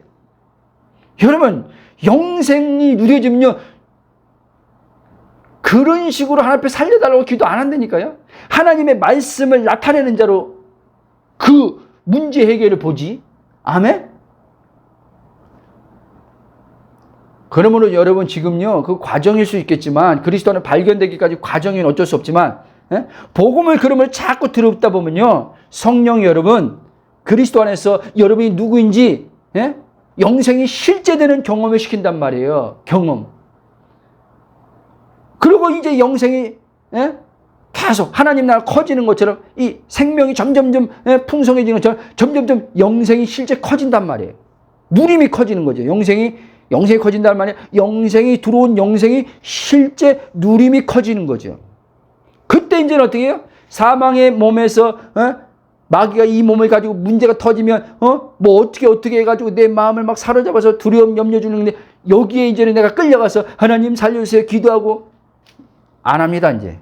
여러분, 영생이 누려지면요, 그런 식으로 하나님 앞에 살려달라고 기도 안 한다니까요. 하나님의 말씀을 나타내는 자로 그 문제 해결을 보지. 아멘? 그러므로 여러분 지금요, 그 과정일 수 있겠지만, 그리스도 안에 발견되기까지 과정은 어쩔 수 없지만, 복음을 그러면 자꾸 들었다 보면요, 성령이 여러분, 그리스도 안에서 여러분이 누구인지, 영생이 실제되는 경험을 시킨단 말이에요. 경험. 그리고 이제 영생이 계속 하나님 나라 커지는 것처럼 이 생명이 점점점 풍성해지는 것처럼 점점점 영생이 실제 커진단 말이에요. 누림이 커지는 거죠. 영생이 커진단 말이에요. 영생이 들어온 영생이 실제 누림이 커지는 거죠. 그때 이제는 어떻게 해요? 사망의 몸에서 마귀가 이 몸을 가지고 문제가 터지면 뭐 어떻게 해가지고 내 마음을 막 사로잡아서 두려움 염려 주는데, 여기에 이제는 내가 끌려가서 하나님 살려주세요 기도하고 안 합니다. 이제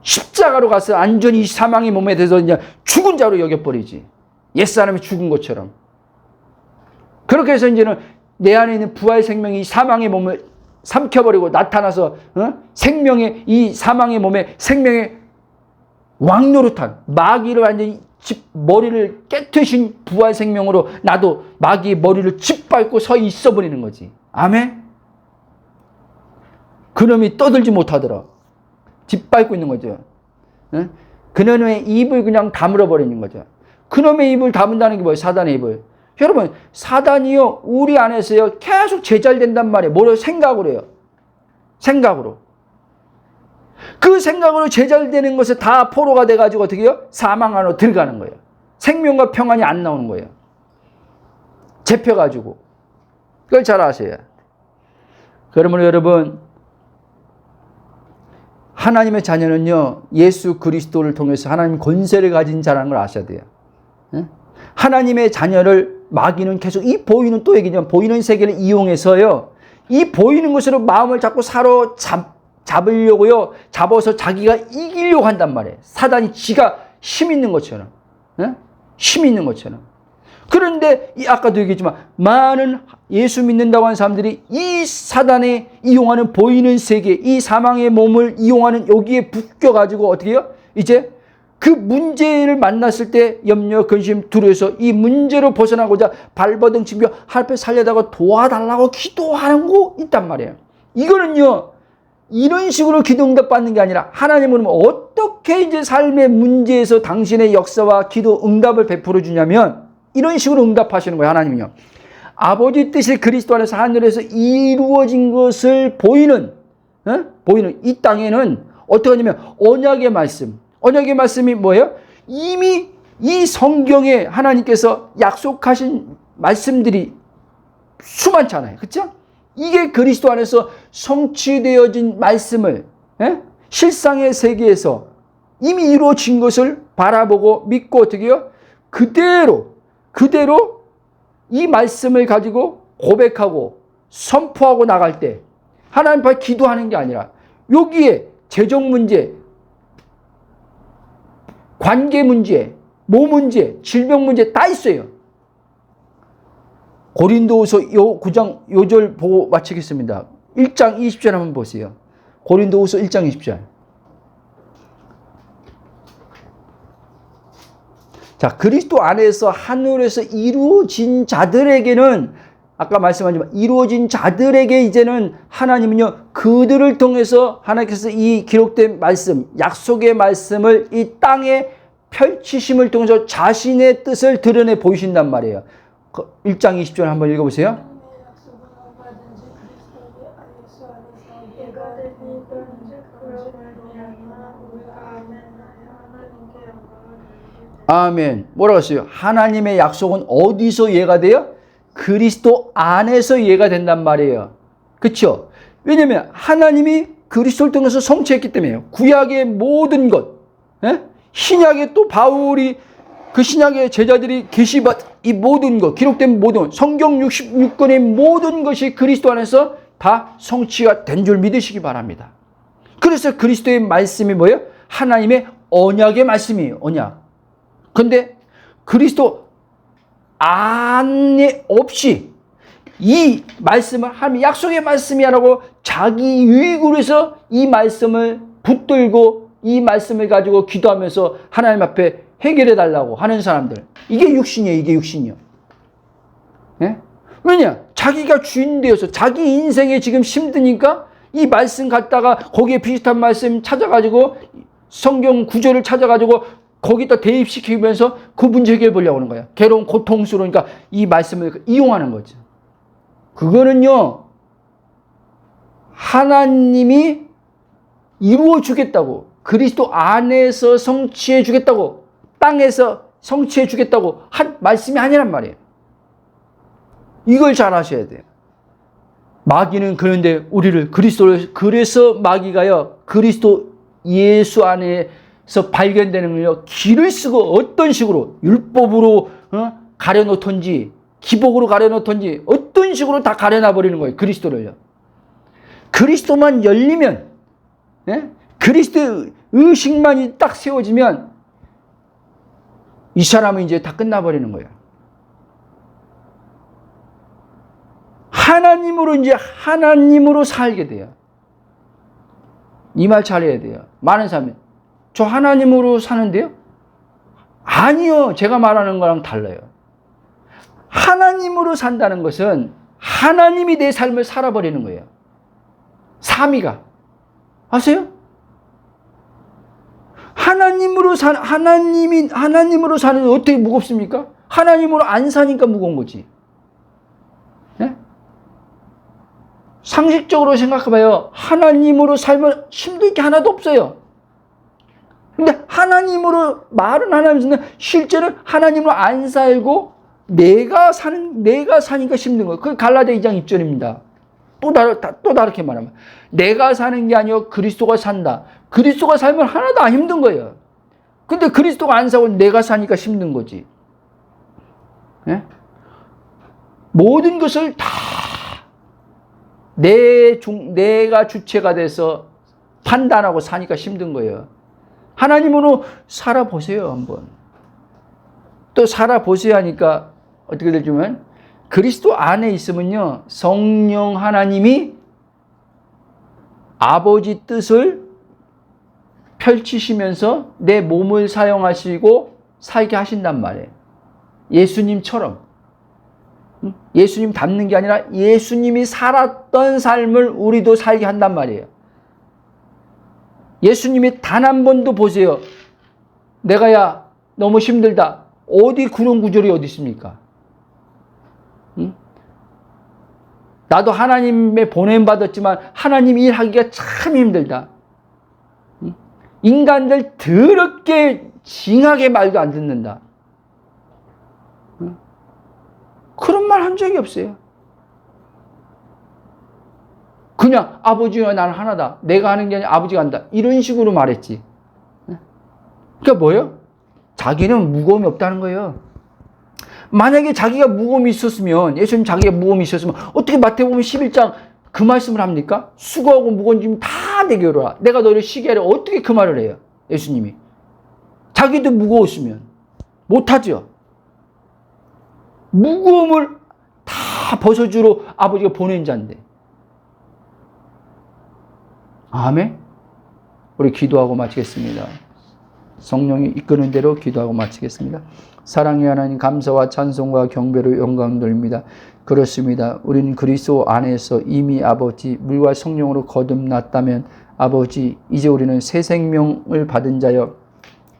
십자가로 가서 안전히 사망의 몸에 대해서 이제 죽은 자로 여겨버리지. 옛사람이 죽은 것처럼. 그렇게 해서 이제는 내 안에 있는 부활 생명이 사망의 몸을 삼켜버리고 나타나서 생명의 이 사망의 몸에 생명의 왕노릇한 마귀를 완전히 머리를 깨트신 부활 생명으로 나도 마귀의 머리를 짓밟고 서 있어버리는 거지. 아멘? 그놈이 떠들지 못하더라. 짓밟고 있는 거죠. 그놈의 입을 그냥 다물어 버리는 거죠. 그놈의 입을 다문다는 게 뭐예요? 사단의 입을. 여러분, 사단이요, 우리 안에서요, 계속 제잘된단 말이에요. 뭐로? 생각으로요. 생각으로. 그 생각으로 제잘되는 것에 다 포로가 돼가지고 어떻게 해요? 사망 안으로 들어가는 거예요. 생명과 평안이 안 나오는 거예요. 잡혀가지고. 그걸 잘 아셔야. 그러므로 여러분, 하나님의 자녀는요, 예수 그리스도를 통해서 하나님 권세를 가진 자라는 걸 아셔야 돼요. 하나님의 자녀를 마귀는 계속 이 보이는, 또 얘기지만 보이는 세계를 이용해서요, 이 보이는 것으로 마음을 자꾸 잡으려고요, 잡아서 자기가 이기려고 한단 말이에요. 사단이 지가 힘 있는 것처럼. 힘 있는 것처럼. 그런데 아까도 얘기했지만 많은 예수 믿는다고 하는 사람들이 이 사단에 이용하는 보이는 세계, 이 사망의 몸을 이용하는 여기에 묶여가지고 어떻게 해요? 이제 그 문제를 만났을 때 염려, 근심, 두려워서 이 문제로 벗어나고자 발버둥 치며 하나님 살려다가 도와달라고 기도하는 거 있단 말이에요. 이거는요, 이런 식으로 기도 응답 받는 게 아니라 하나님은 어떻게 이제 삶의 문제에서 당신의 역사와 기도 응답을 베풀어 주냐면 이런 식으로 응답하시는 거예요. 하나님은요, 아버지 뜻이 그리스도 안에서 하늘에서 이루어진 것을 보이는 이 땅에는 어떻게 하냐면 언약의 말씀이 뭐예요? 이미 이 성경에 하나님께서 약속하신 말씀들이 수많잖아요. 그렇죠? 이게 그리스도 안에서 성취되어진 말씀을 실상의 세계에서 이미 이루어진 것을 바라보고 믿고 어떻게 해요? 그대로 이 말씀을 가지고 고백하고 선포하고 나갈 때 하나님 앞에 기도하는 게 아니라 여기에 재정 문제, 관계 문제, 모 문제, 질병 문제 다 있어요. 고린도후서 9장 요절 보고 마치겠습니다. 1장 20절 한번 보세요. 고린도후서 1장 20절. 자, 그리스도 안에서 하늘에서 이루어진 자들에게는, 아까 말씀하지만 이루어진 자들에게 이제는 하나님은요, 그들을 통해서 하나님께서 이 기록된 말씀, 약속의 말씀을 이 땅에 펼치심을 통해서 자신의 뜻을 드러내 보이신단 말이에요. 1장 20절 한번 읽어보세요. 하나님의 약속은 얼마든지 그리스도 예수 안에서 예가 되니 그런즉 그로 말미암아 우리가 아멘하여 하나님께 영광을 돌리게 되리라. 아멘. 뭐라고 했어요? 하나님의 약속은 어디서 예가 돼요? 그리스도 안에서 예가 된단 말이에요. 그렇죠? 왜냐하면 하나님이 그리스도를 통해서 성취했기 때문에요. 구약의 모든 것, 신약의 또 바울이 그 신약의 제자들이 계시받 이 모든 것, 기록된 모든 성경 66권의 모든 것이 그리스도 안에서 다 성취가 된 줄 믿으시기 바랍니다. 그래서 그리스도의 말씀이 뭐예요? 하나님의 언약의 말씀이에요. 언약. 근데 그리스도 안에 없이 이 말씀을 하나님 약속의 말씀이라고 자기 유익으로 해서 이 말씀을 붙들고 이 말씀을 가지고 기도하면서 하나님 앞에 해결해 달라고 하는 사람들, 이게 육신이에요. 이게 육신이요. 예? 왜냐? 자기가 주인 되어서 자기 인생에 지금 힘드니까 이 말씀 갖다가 거기에 비슷한 말씀 찾아가지고 성경 구절을 찾아가지고 거기다 대입시키면서 그 문제 해결해 보려고 하는 거야. 괴로운 고통스러우니까 이 말씀을 이용하는 거죠. 그거는요, 하나님이 이루어 주겠다고, 그리스도 안에서 성취해 주겠다고, 땅에서 성취해 주겠다고 한 말씀이 아니란 말이에요. 이걸 잘 아셔야 돼요. 마귀는 그런데 우리를 그리스도를, 그래서 마귀가요, 그리스도 예수 안에서 발견되는 걸요, 길을 쓰고 어떤 식으로 율법으로 가려놓던지 기복으로 가려놓던지 어떤 식으로 다 가려놔 버리는 거예요. 그리스도를요. 그리스도만 열리면, 그리스도의 의식만이 딱 세워지면 이 사람은 이제 다 끝나버리는 거예요. 하나님으로 이제 하나님으로 살게 돼요. 이 말 잘해야 돼요. 많은 사람이 저 하나님으로 사는데요? 아니요. 제가 말하는 거랑 달라요. 하나님으로 산다는 것은 하나님이 내 삶을 살아버리는 거예요. 삼위가. 아세요? 하나님으로 사는 어떻게 무겁습니까? 하나님으로 안 사니까 무거운 거지. 네? 상식적으로 생각해봐요. 하나님으로 살면 힘들 게 하나도 없어요. 근데 하나님으로 말은 하나님이지만 실제는 하나님으로 안 살고 내가 사니까 힘든 거예요. 그게 갈라디아 2장 6절입니다. 또 다르게 말하면 내가 사는 게 아니요 그리스도가 산다. 그리스도가 살면 하나도 안 힘든 거예요. 근데 그리스도가 안 사고 내가 사니까 힘든 거지. 네? 모든 것을 다 내가 주체가 돼서 판단하고 사니까 힘든 거예요. 하나님으로 살아보세요. 한번. 또 살아보세요 하니까 어떻게 되냐면 그리스도 안에 있으면요, 성령 하나님이 아버지 뜻을 펼치시면서 내 몸을 사용하시고 살게 하신단 말이에요. 예수님처럼. 예수님 닮는 게 아니라 예수님이 살았던 삶을 우리도 살게 한단 말이에요. 예수님이 단 한 번도 보세요. 내가 너무 힘들다. 어디 그런 구절이 어디 있습니까? 나도 하나님의 보냄받았지만 하나님 일하기가 참 힘들다. 인간들 더럽게 징하게 말도 안 듣는다. 그런 말 한 적이 없어요. 그냥 아버지와 나는 하나다. 내가 하는 게 아니라 아버지가 한다. 이런 식으로 말했지. 그러니까 뭐예요? 자기는 무거움이 없다는 거예요. 만약에 자기가 무거움이 있었으면, 예수님 자기가 무거움이 있었으면 어떻게 마태복음 11장 그 말씀을 합니까? 수고하고 무거운 짐 다 내게 오라. 내가 너를 쉬게 하려. 어떻게 그 말을 해요? 예수님이. 자기도 무거웠으면 못하죠. 무거움을 다 벗어주러 아버지가 보낸 자인데. 아멘. 우리 기도하고 마치겠습니다. 성령이 이끄는 대로 기도하고 마치겠습니다. 사랑의 하나님, 감사와 찬송과 경배로 영광 돌립니다. 그렇습니다. 우리는 그리스도 안에서 이미 아버지 물과 성령으로 거듭났다면 아버지 이제 우리는 새 생명을 받은 자여,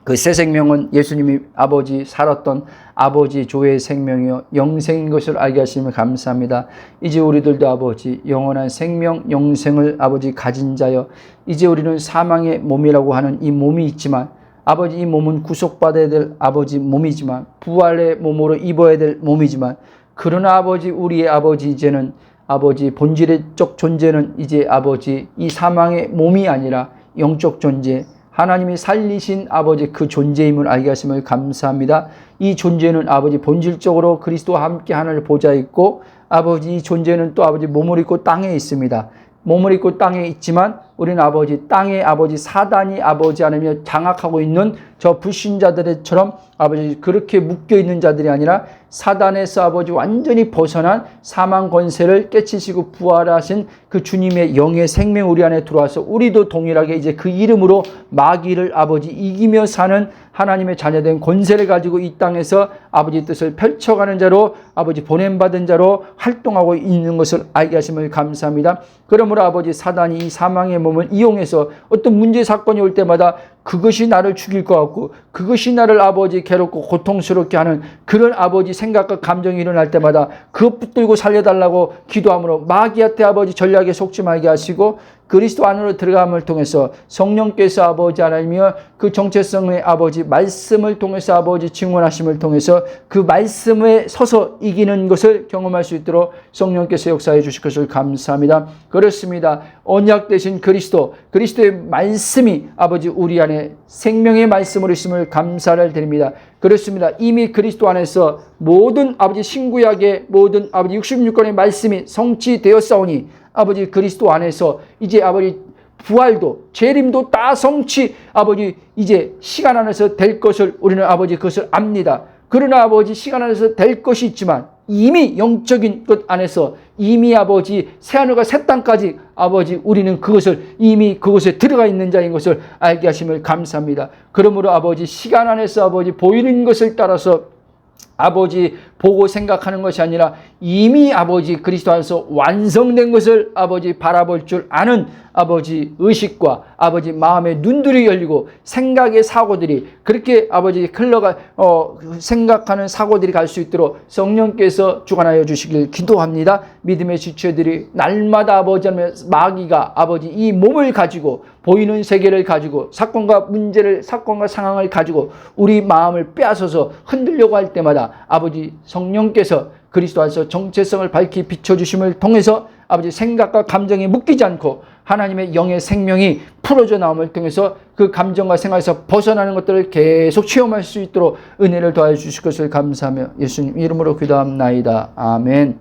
그 새 생명은 예수님이 아버지 살았던 아버지 조의 생명이요 영생인 것을 알게 하시면 감사합니다. 이제 우리들도 아버지 영원한 생명 영생을 아버지 가진 자여, 이제 우리는 사망의 몸이라고 하는 이 몸이 있지만 아버지 이 몸은 구속받아야 될 아버지 몸이지만, 부활의 몸으로 입어야 될 몸이지만, 그러나 아버지 우리의 아버지 이제는 아버지 본질적 존재는 이제 아버지 이 사망의 몸이 아니라 영적 존재, 하나님이 살리신 아버지 그 존재임을 알게 하심을 감사합니다. 이 존재는 아버지 본질적으로 그리스도와 함께 하늘 보좌에 있고, 아버지 이 존재는 또 아버지 몸을 입고 땅에 있습니다. 몸을 입고 땅에 있지만 우리는 아버지 땅에 아버지 사단이 아버지 하나님을 장악하고 있는 저 불신자들처럼 아버지 그렇게 묶여 있는 자들이 아니라 사단에서 아버지 완전히 벗어난 사망 권세를 깨치시고 부활하신 그 주님의 영의 생명 우리 안에 들어와서 우리도 동일하게 이제 그 이름으로 마귀를 아버지 이기며 사는 하나님의 자녀된 권세를 가지고 이 땅에서 아버지 뜻을 펼쳐가는 자로 아버지 보냄받은 자로 활동하고 있는 것을 알게 하심을 감사합니다. 그러므로 아버지 사단이 이 사망의 몸을 이용해서 어떤 문제 사건이 올 때마다 그것이 나를 죽일 것 같고 그것이 나를 아버지 괴롭고 고통스럽게 하는 그런 아버지 생각과 감정이 일어날 때마다 그것 붙들고 살려달라고 기도함으로 마귀한테 아버지 전략에 속지 말게 하시고 그리스도 안으로 들어감을 통해서 성령께서 아버지 하나님이여 그 정체성의 아버지 말씀을 통해서 아버지 증언하심을 통해서 그 말씀에 서서 이기는 것을 경험할 수 있도록 성령께서 역사해 주실 것을 감사합니다. 그렇습니다. 언약 되신 그리스도의 말씀이 아버지 우리 안에 생명의 말씀으로 있음을 감사를 드립니다. 그렇습니다. 이미 그리스도 안에서 모든 아버지 신구약의 모든 아버지 66권의 말씀이 성취되었사오니 아버지 그리스도 안에서 이제 아버지 부활도 재림도 다 성취 아버지 이제 시간 안에서 될 것을 우리는 아버지 그것을 압니다. 그러나 아버지 시간 안에서 될 것이 있지만 이미 영적인 것 안에서 이미 아버지 새하늘과 새 땅까지 아버지 우리는 그것을 이미 그것에 들어가 있는 자인 것을 알게 하심을 감사합니다. 그러므로 아버지 시간 안에서 아버지 보이는 것을 따라서 아버지 보고 생각하는 것이 아니라 이미 아버지 그리스도 안에서 완성된 것을 아버지 바라볼 줄 아는 아버지 의식과 아버지 마음의 눈들이 열리고 생각의 사고들이 그렇게 아버지 생각하는 사고들이 갈 수 있도록 성령께서 주관하여 주시길 기도합니다. 믿음의 지체들이 날마다 아버지 하나님 마귀가 아버지 이 몸을 가지고 보이는 세계를 가지고 사건과 상황을 가지고 우리 마음을 빼앗아서 흔들려고 할 때마다 아버지 성령께서 그리스도 안에서 정체성을 밝히 비춰주심을 통해서 아버지 생각과 감정에 묶이지 않고 하나님의 영의 생명이 풀어져 나옴을 통해서 그 감정과 생각에서 벗어나는 것들을 계속 체험할 수 있도록 은혜를 더하여 주실 것을 감사하며 예수님 이름으로 기도합나이다. 아멘.